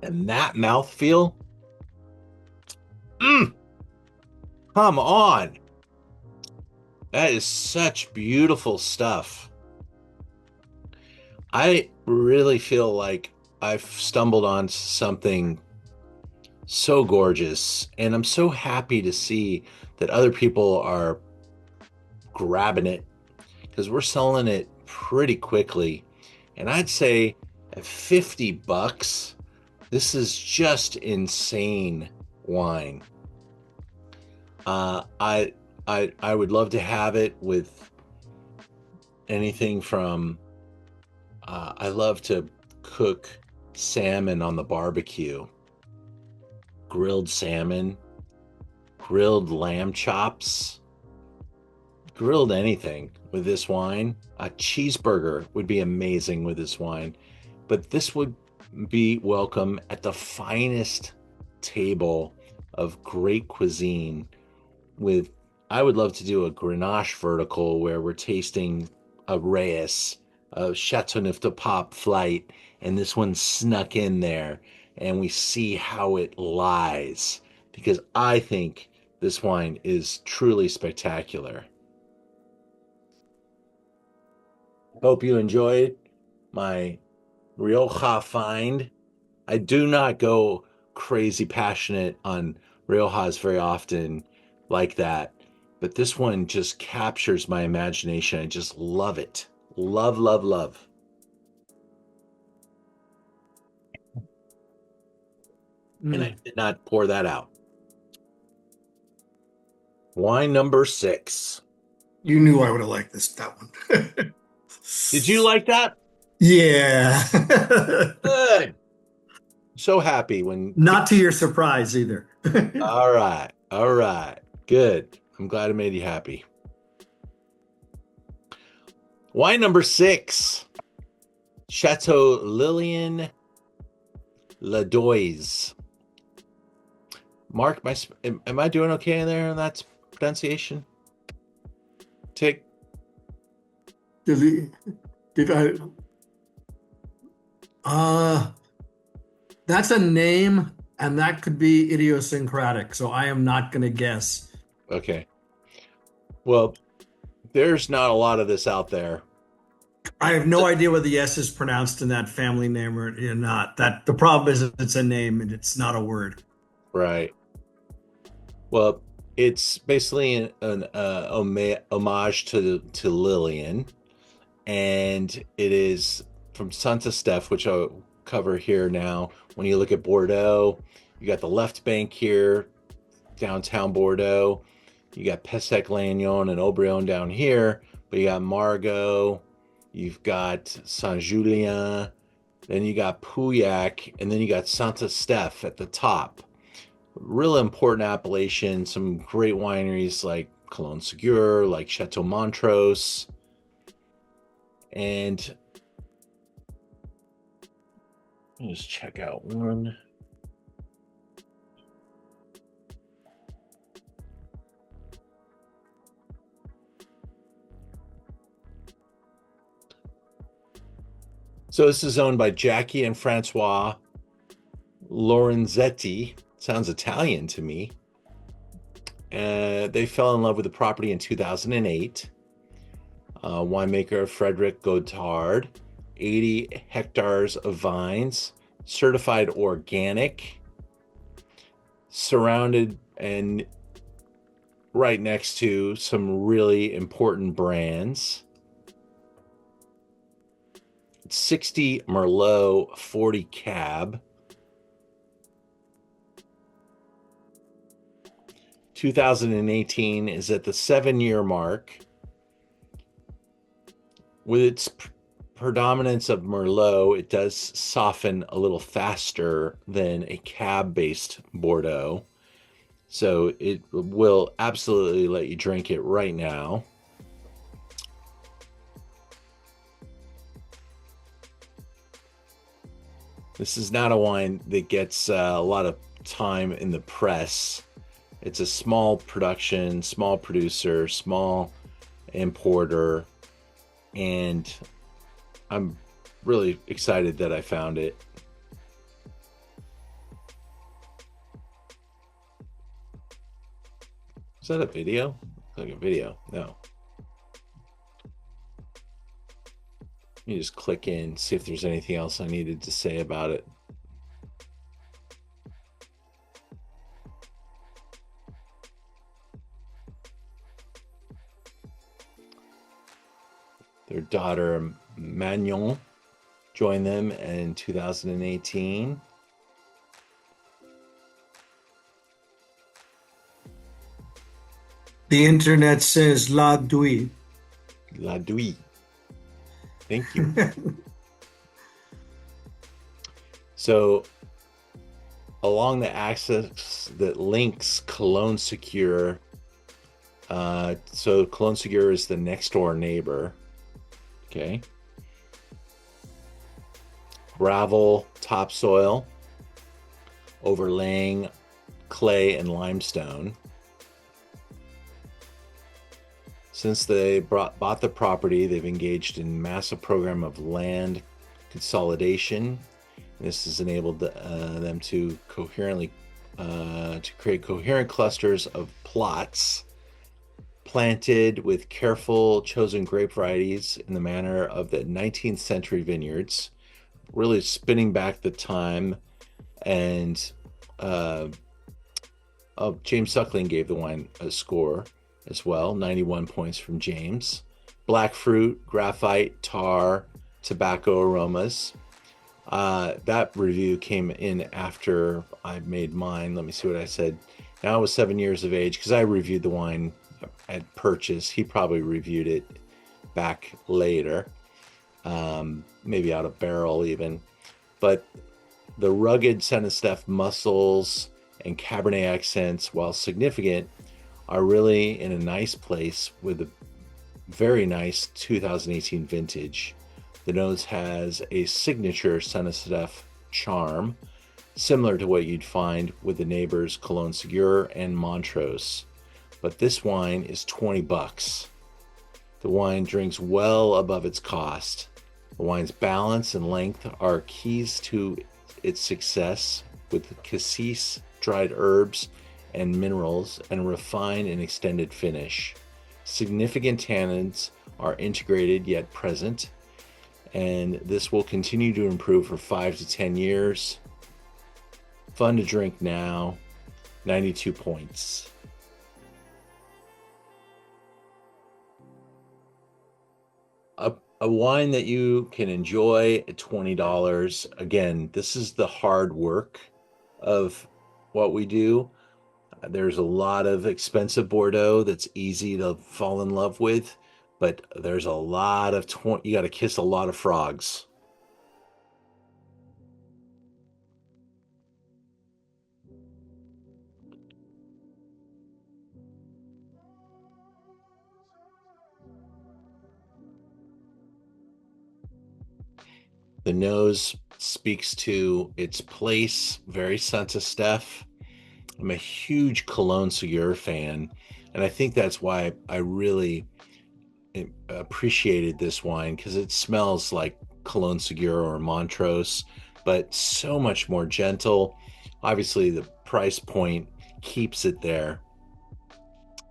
And that mouthfeel. Come on. That is such beautiful stuff. I really feel like I've stumbled on something so gorgeous, and I'm so happy to see that other people are grabbing it because we're selling it pretty quickly. And I'd say at $50, this is just insane wine. I would love to have it with anything from I love to cook salmon on the barbecue, grilled salmon, grilled lamb chops, grilled anything with this wine. A cheeseburger would be amazing with this wine, but this would be welcome at the finest table of great cuisine with, I would love to do a Grenache vertical where we're tasting a Reyes, a Chateau de Pop flight, and this one snuck in there, and we see how it lies, because I think this wine is truly spectacular. Hope you enjoyed my Rioja find. I do not go crazy passionate on Riojas very often like that, but this one just captures my imagination. I just love it. Love, love, love. And I did not pour that out. Wine number 6. You knew I would have liked that one. Did you like that? Yeah. Good. So happy when... Not to your surprise either. All right. All right. Good. I'm glad it made you happy. Wine number 6. Chateau Lilian Ladouys. Mark, am I doing okay in there in that pronunciation? Tick. Did I? That's a name, and that could be idiosyncratic. So I am not going to guess. Okay. Well, there's not a lot of this out there. I have no idea whether the S is pronounced in that family name or not. That the problem is it's a name and it's not a word. Right. Well, it's basically an homage to Lilian, and it is from Saint-Estephe, which I'll cover here now. When you look at Bordeaux, you got the left bank here, downtown Bordeaux. You got Pessac-Lannion and Aubryon down here, but you got Margaux, you've got Saint-Julien, then you got Pauillac, and then you got Saint-Estephe at the top. Real important appellation, some great wineries like Cologne Segure, like Chateau Montrose, and let me just check out one. So this is owned by Jackie and Francois Lorenzetti. Sounds Italian to me. They fell in love with the property in 2008. Winemaker Frederick Godard. 80 hectares of vines, certified organic, surrounded and right next to some really important brands. 60 Merlot, 40 Cab. 2018 is at the 7-year mark. With its predominance of Merlot, it does soften a little faster than a Cab-based Bordeaux. So it will absolutely let you drink it right now. This is not a wine that gets a lot of time in the press. It's a small production, small producer, small importer, and I'm really excited that I found it. that a video? Looks like a video. No. Let me just click in, see if there's anything else I needed to say about it. Their daughter Magnon joined them in 2018. The internet says Ladouys. Ladouys. Thank you. So, along the axis that links Cologne Segure, so Cologne Segure is the next door neighbor. Okay. Gravel topsoil, overlaying clay and limestone. Since they bought the property, they've engaged in a massive program of land consolidation. This has enabled them to create coherent clusters of plots planted with careful chosen grape varieties in the manner of the 19th century vineyards, really spinning back the time. And James Suckling gave the wine a score as well, 91 points from James. Black fruit, graphite, tar, tobacco aromas. That review came in after I made mine. Let me see what I said. Now I was 7 years of age because I reviewed the wine at purchase. He probably reviewed it back later, maybe out of barrel even. But the rugged Saint-Estephe muscles and Cabernet accents, while significant, are really in a nice place with a very nice 2018 vintage. The nose has a signature Saint-Estephe charm, similar to what you'd find with the neighbors Cologne Segure and Montrose. But this wine is $20. The wine drinks well above its cost. The wine's balance and length are keys to its success, with cassis, dried herbs, and minerals, and refined and extended finish. Significant tannins are integrated yet present, and this will continue to improve for 5 to 10 years. Fun to drink now, 92 points. A wine that you can enjoy at $20. Again, this is the hard work of what we do. There's a lot of expensive Bordeaux that's easy to fall in love with, but there's a lot of you got to kiss a lot of frogs. The nose speaks to its place, very Saint-Estephe. I'm a huge Cologne Segure fan, and I think that's why I really appreciated this wine, because it smells like Cologne Segure or Montrose, but so much more gentle. Obviously, the price point keeps it there.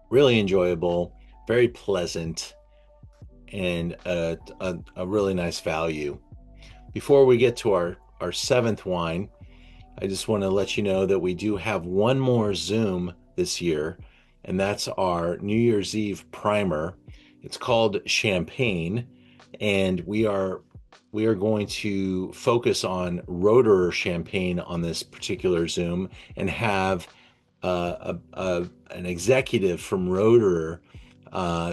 Really enjoyable, very pleasant, and a really nice value. Before we get to our seventh wine, I just want to let you know that we do have one more Zoom this year, and that's our New Year's Eve primer. It's called Champagne, and we are going to focus on Roederer Champagne on this particular Zoom, and have an executive from Roederer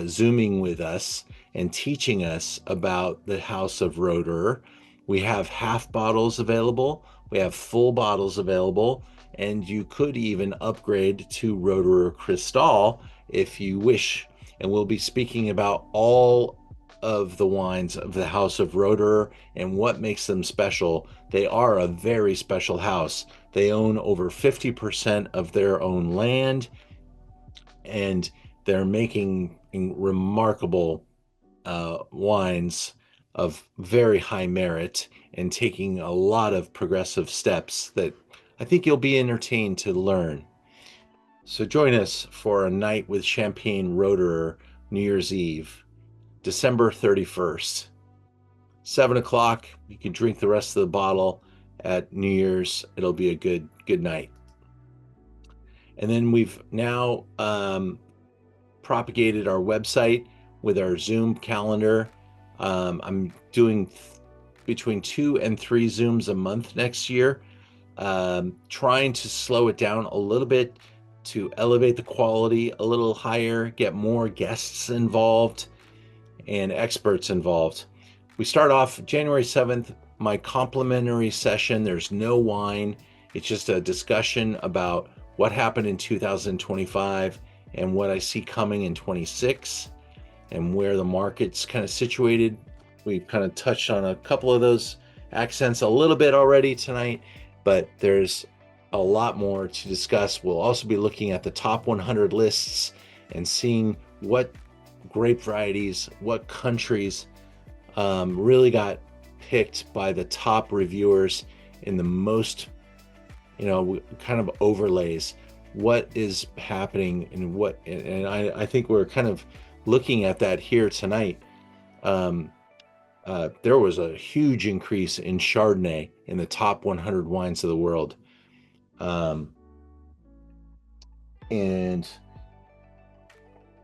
Zooming with us and teaching us about the House of Roederer. We have half bottles available. We have full bottles available, and you could even upgrade to Roederer Cristal if you wish. And we'll be speaking about all of the wines of the House of Roederer and what makes them special. They are a very special house. They own over 50% of their own land, and they're making remarkable wines of very high merit and taking a lot of progressive steps that I think you'll be entertained to learn. So join us for a night with Champagne Roederer, New Year's Eve, December 31st. 7 o'clock, you can drink the rest of the bottle at New Year's. It'll be a good night. And then we've now propagated our website with our Zoom calendar. I'm doing between 2 and 3 Zooms a month next year, trying to slow it down a little bit to elevate the quality a little higher, get more guests involved and experts involved. We start off January 7th, my complimentary session. There's no wine. It's just a discussion about what happened in 2025 and what I see coming in 26 and where the market's kind of situated. We've kind of touched on a couple of those accents a little bit already tonight, but there's a lot more to discuss. We'll also be looking at the top 100 lists and seeing what grape varieties, what countries really got picked by the top reviewers in the most, kind of overlays. What is happening and I think we're kind of looking at that here tonight. There was a huge increase in Chardonnay in the top 100 wines of the world. And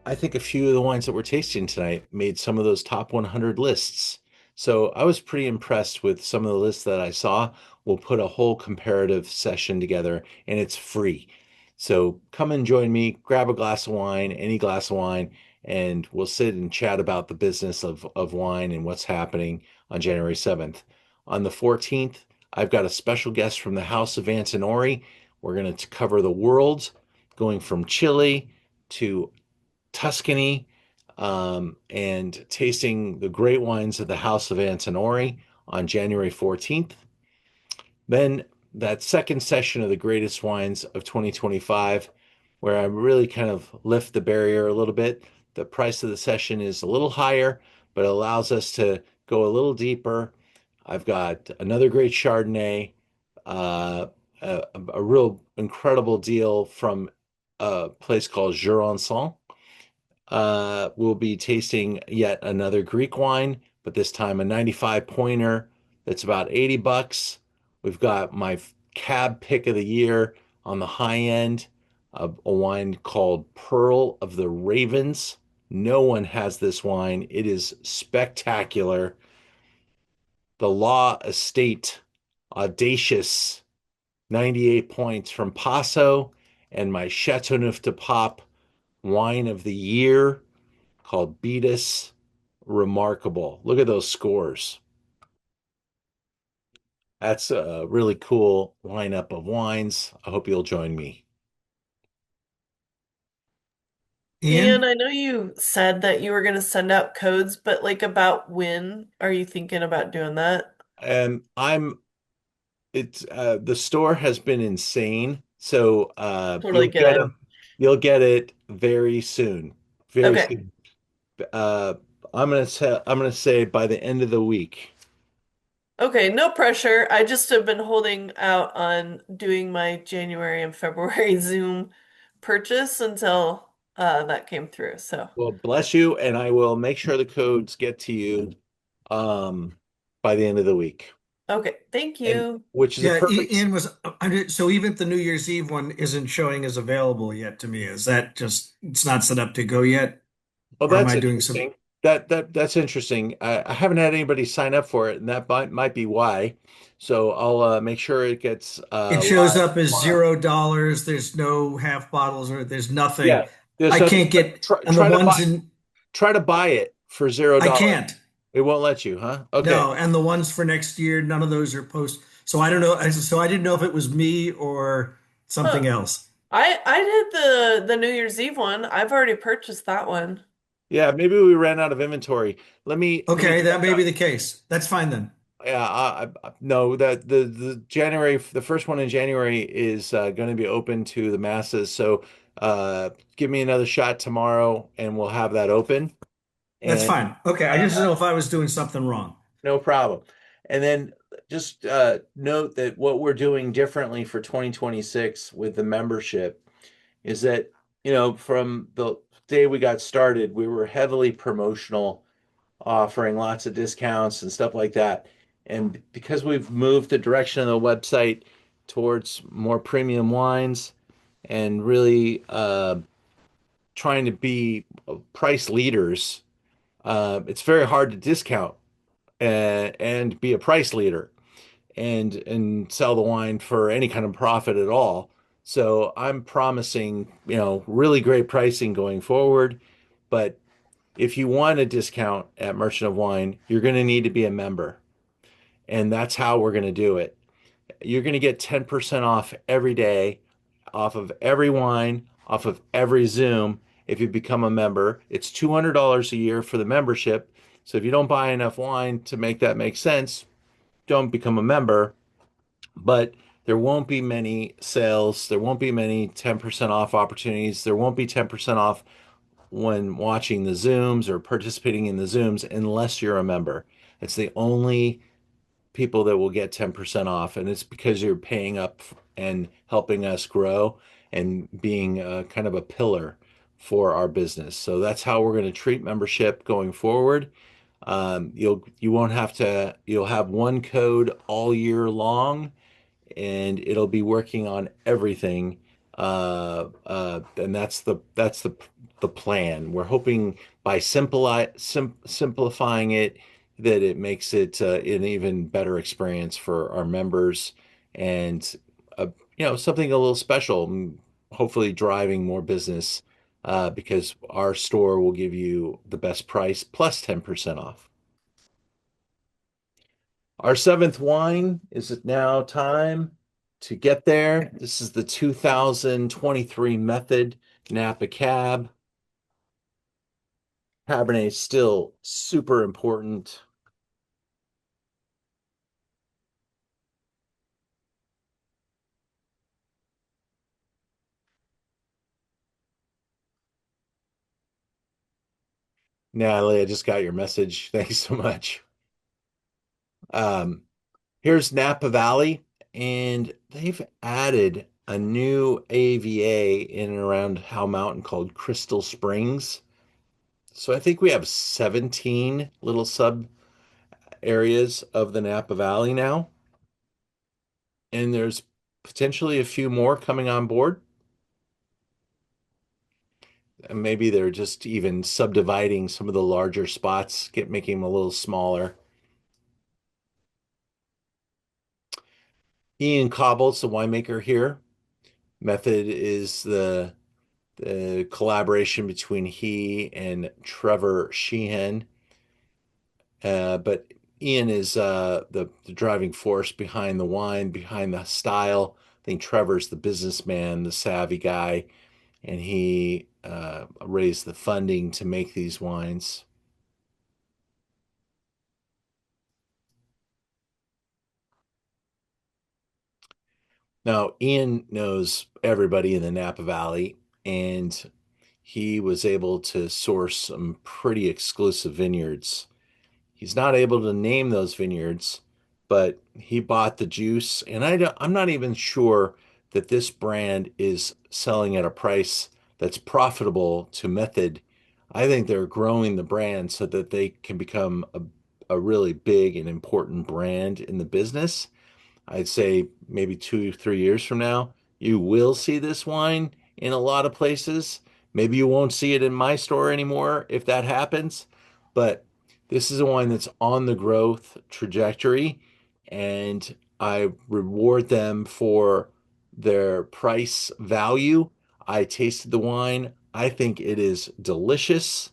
I think a few of the wines that we're tasting tonight made some of those top 100 lists. So I was pretty impressed with some of the lists that I saw. We'll put a whole comparative session together and it's free. So come and join me, grab a glass of wine, any glass of wine, and we'll sit and chat about the business of wine and what's happening on January 7th. On the 14th, I've got a special guest from the House of Antinori. We're going to cover the world, going from Chile to Tuscany, and tasting the great wines of the House of Antinori on January 14th. Then that second session of the greatest wines of 2025, where I really kind of lift the barrier a little bit. The price of the session is a little higher, but it allows us to go a little deeper. I've got another great Chardonnay, a real incredible deal from a place called Jurançon. We'll be tasting yet another Greek wine, but this time a 95 pointer that's about $80. We've got my cab pick of the year on the high end, a wine called Pearl of the Ravens. No one has this wine. It is spectacular. The Law Estate Audacious, 98 points from Paso, and my Chateau Neuf de Pop wine of the year called Beatus. Remarkable. Look at those scores. That's a really cool lineup of wines. I hope you'll join me. Ian, I know you said that you were going to send out codes, but like about when are you thinking about doing that? The store has been insane. So Totally get it. You'll get it very soon. Very Okay. soon. I'm gonna say by the end of the week. Okay, no pressure. I just have been holding out on doing my January and February Zoom purchase until that came through. So, Well, bless you, and I will make sure the codes get to you by the end of the week. okay, thank And you. which is a Yeah, perfect. Ian was. So even the New Year's Eve one isn't showing as available yet to me. Is that just it's not set up to go yet, Oh, or am that's I doing some? interesting. That's interesting. I haven't had anybody sign up for it, and that might be why. So I'll make sure it gets It shows live up as tomorrow. $0. There's no half bottles or there's nothing. Yeah, there's I nothing. can't get, Try, and the try to ones buy in try to buy it for zero I dollars. can't. It won't let you, huh? Okay. No, and the ones for next year, none of those are post. So I don't know. So I didn't know if it was me or Huh. something else. I did the New Year's Eve one. I've already purchased that one. Yeah, maybe we ran out of inventory. Let me Okay, that check may be on. the case. That's fine then. Yeah, no, that the first one in January is going to be open to the masses. So give me another shot tomorrow, and we'll have that open. That's And fine. Okay, I just don't know if I was doing something wrong. no problem. And then just note that what we're doing differently for 2026 with the membership is that, from the day we got started, we were heavily promotional, offering lots of discounts and stuff like that. And because we've moved the direction of the website towards more premium wines and really trying to be price leaders, it's very hard to discount and be a price leader and sell the wine for any kind of profit at all. So I'm promising, really great pricing going forward. But if you want a discount at Merchant of Wine, you're going to need to be a member. And that's how we're going to do it. You're going to get 10% off every day, off of every wine, off of every Zoom if you become a member. It's $200 a year for the membership. So if you don't buy enough wine to make that make sense, don't become a member. But there won't be many sales. There won't be many 10% off opportunities. There won't be 10% off when watching the Zooms or participating in the Zooms unless you're a member. It's the only people that will get 10% off, and it's because you're paying up and helping us grow and being kind of a pillar for our business. So that's how we're going to treat membership going forward. You won't have to, you'll have one code all year long, and it'll be working on everything. And that's the plan. We're hoping by simplifying it that it makes it an even better experience for our members and something a little special. Hopefully driving more business because our store will give you the best price plus 10% off. Our seventh wine is it now time to get there. This is the 2023 Method Napa Cab. Cabernet is still super important. Natalie, I just got your message. Thanks so much. Um, Here's Napa Valley, and they've added a new AVA in and around Howe Mountain called Crystal Springs. So I think we have 17 little sub areas of the Napa Valley now, and there's potentially a few more coming on board. And maybe they're just even subdividing some of the larger spots, making them a little smaller. Ian Cobble's the winemaker here. Method is the collaboration between he and Trevor Sheehan. But Ian is the driving force behind the wine, behind the style. I think Trevor's the businessman, the savvy guy, and he raised the funding to make these wines. Now, Ian knows everybody in the Napa Valley, and he was able to source some pretty exclusive vineyards. He's not able to name those vineyards, but he bought the juice, and I'm not even sure that this brand is selling at a price that's profitable to Method. I think they're growing the brand so that they can become a really big and important brand in the business. I'd say maybe 2, 3 years from now, you will see this wine in a lot of places. Maybe you won't see it in my store anymore if that happens, but this is a wine that's on the growth trajectory, and I reward them for their price value. I tasted the wine. I think it is delicious.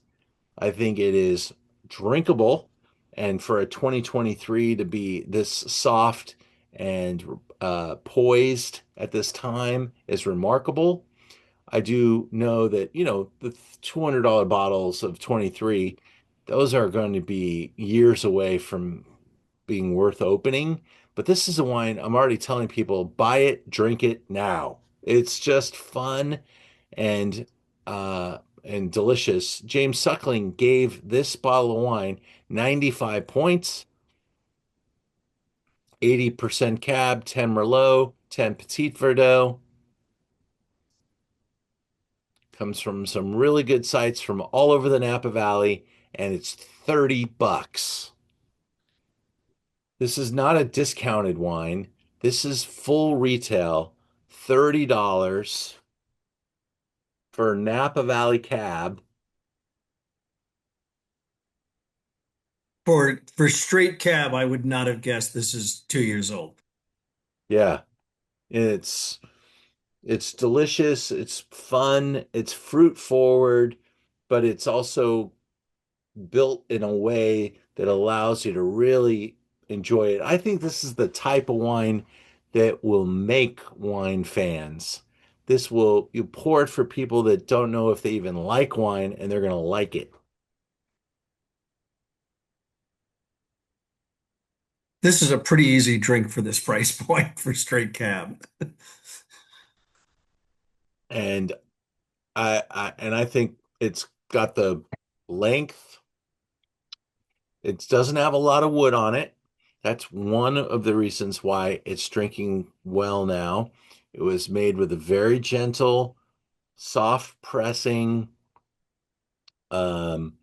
I think it is drinkable. And for a 2023 to be this soft and poised at this time is remarkable. I do know that, the $200 bottles of 23, those are going to be years away from being worth opening. But this is a wine I'm already telling people buy it, drink it now. It's just fun and delicious. James Suckling gave this bottle of wine 95 points, 80% Cab, 10 Merlot, 10 Petit Verdot. Comes from some really good sites from all over the Napa Valley, and it's $30. This is not a discounted wine. This is full retail, $30 for Napa Valley Cab. For straight cab, I would not have guessed this is 2 years old. Yeah, it's it's delicious, it's fun, it's fruit forward, but it's also built in a way that allows you to really enjoy it. I think this is the type of wine that will make wine fans. This will, you pour it for people that don't know if they even like wine and they're going to like it. This is a pretty easy drink for this price point for straight cab. And I think it's got the length. It doesn't have a lot of wood on it. That's one of the reasons why it's drinking well now. It was made with a very gentle, soft pressing, um,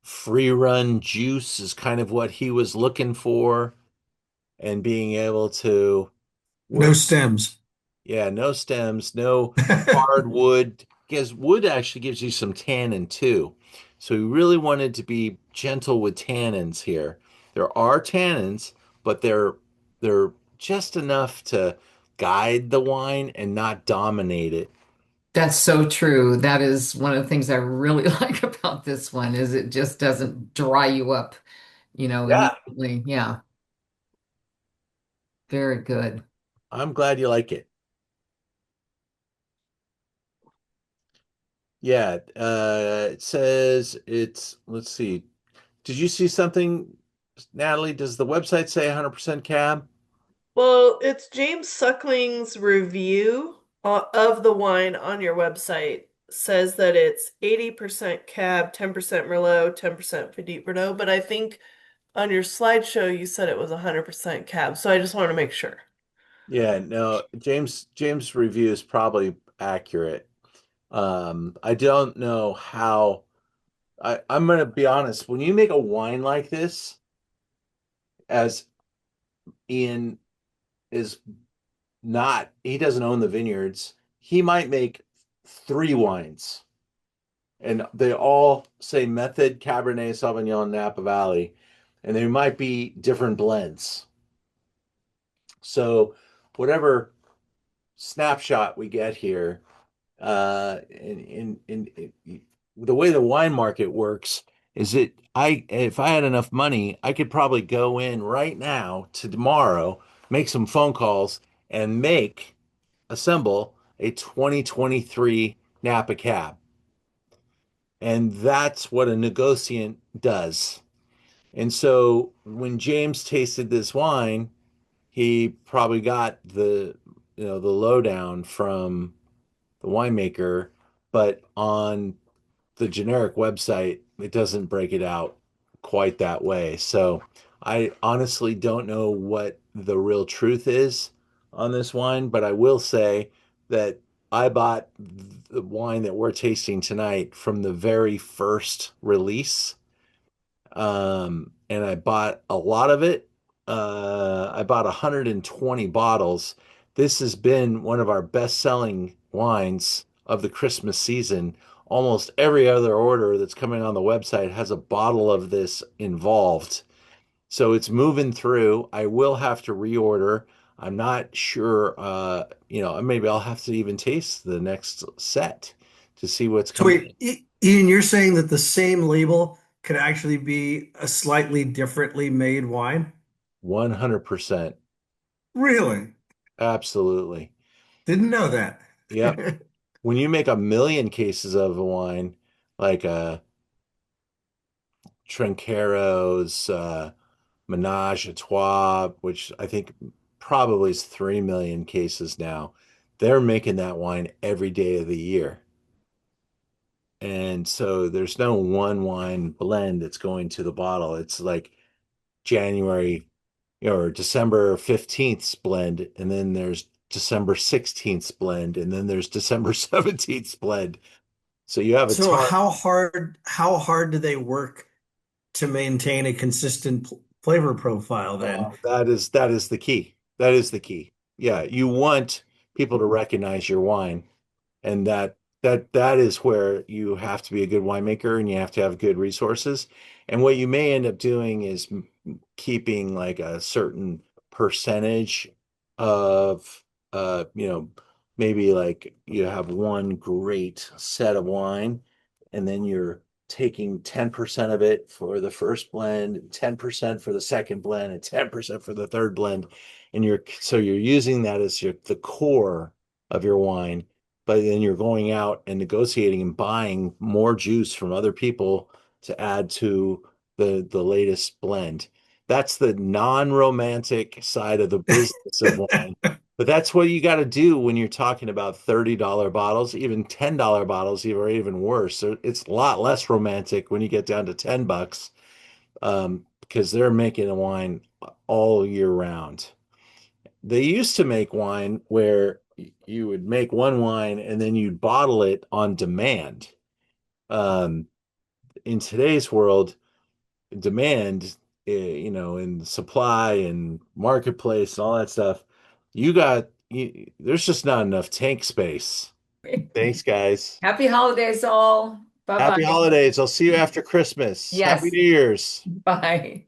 free run juice is kind of what he was looking for, and being able to No work. stems. Yeah, no stems, no hard wood, because wood actually gives you some tannin too. So we really wanted to be gentle with tannins here. There are tannins, but they're just enough to guide the wine and not dominate it. That's so true. That is one of the things I really like about this one is it just doesn't dry you up, Yeah, immediately. Yeah, very good. I'm glad you like it. Yeah, it says it's, let's see. Did you see something, Natalie? Does the website say 100% cab? Well, it's James Suckling's review of the wine on your website says that it's 80% Cab, 10% Merlot, 10% Petit Verdot, but I think on your slideshow you said it was 100% Cab, so I just want to make sure. Yeah, no, James review is probably accurate. I don't know how I'm gonna be honest, when you make a wine like this, as Ian is not, he doesn't own the vineyards, he might make three wines. And they all say method Cabernet Sauvignon Napa Valley, and they might be different blends. So whatever snapshot we get here, in the way the wine market works is that I if I had enough money, I could probably go in right now to tomorrow, make some phone calls, and assemble a 2023 Napa Cab. And that's what a negociant does. And so when James tasted this wine, he probably got the lowdown from the winemaker, but on the generic website, it doesn't break it out quite that way. So I honestly don't know what the real truth is on this wine, but I will say that I bought the wine that we're tasting tonight from the very first release. And I bought a lot of it. I bought 120 bottles. This has been one of our best-selling wines of the Christmas season. Almost every other order that's coming on the website has a bottle of this involved. So it's moving through. I will have to reorder. I'm not sure, maybe I'll have to even taste the next set to see what's So coming. wait, Ian, you're saying that the same label could actually be a slightly differently made wine? 100%. Really? Absolutely. Didn't know that. Yep. When you make a million cases of a wine, like a Trinchero's Menage a Trois, which I think probably is 3 million cases now, they're making that wine every day of the year. And so there's no one wine blend that's going to the bottle. It's like January or December 15th blend, and then there's December 16th blend, and then there's December 17th blend. So you have a So ton. how hard do they work to maintain a consistent flavor profile then? That is the key. That is the key. Yeah, you want people to recognize your wine, and that is where you have to be a good winemaker and you have to have good resources. And what you may end up doing is keeping like a certain percentage of maybe like you have one great set of wine, and then you're taking 10% of it for the first blend, 10% for the second blend, and 10% for the third blend. And you're using that as the core of your wine, but then you're going out and negotiating and buying more juice from other people to add to the latest blend. That's the non-romantic side of the business of wine. But that's what you got to do when you're talking about $30 bottles, even $10 bottles, even worse. So it's a lot less romantic when you get down to $10, because they're making a wine all year round. They used to make wine where you would make one wine and then you'd bottle it on demand. Um, in today's world, demand, in supply and marketplace and all that stuff, there's just not enough tank space. Thanks, guys. Happy holidays, all. Bye Happy bye. holidays. I'll see you after Christmas. Happy Yes. New Year's. Bye.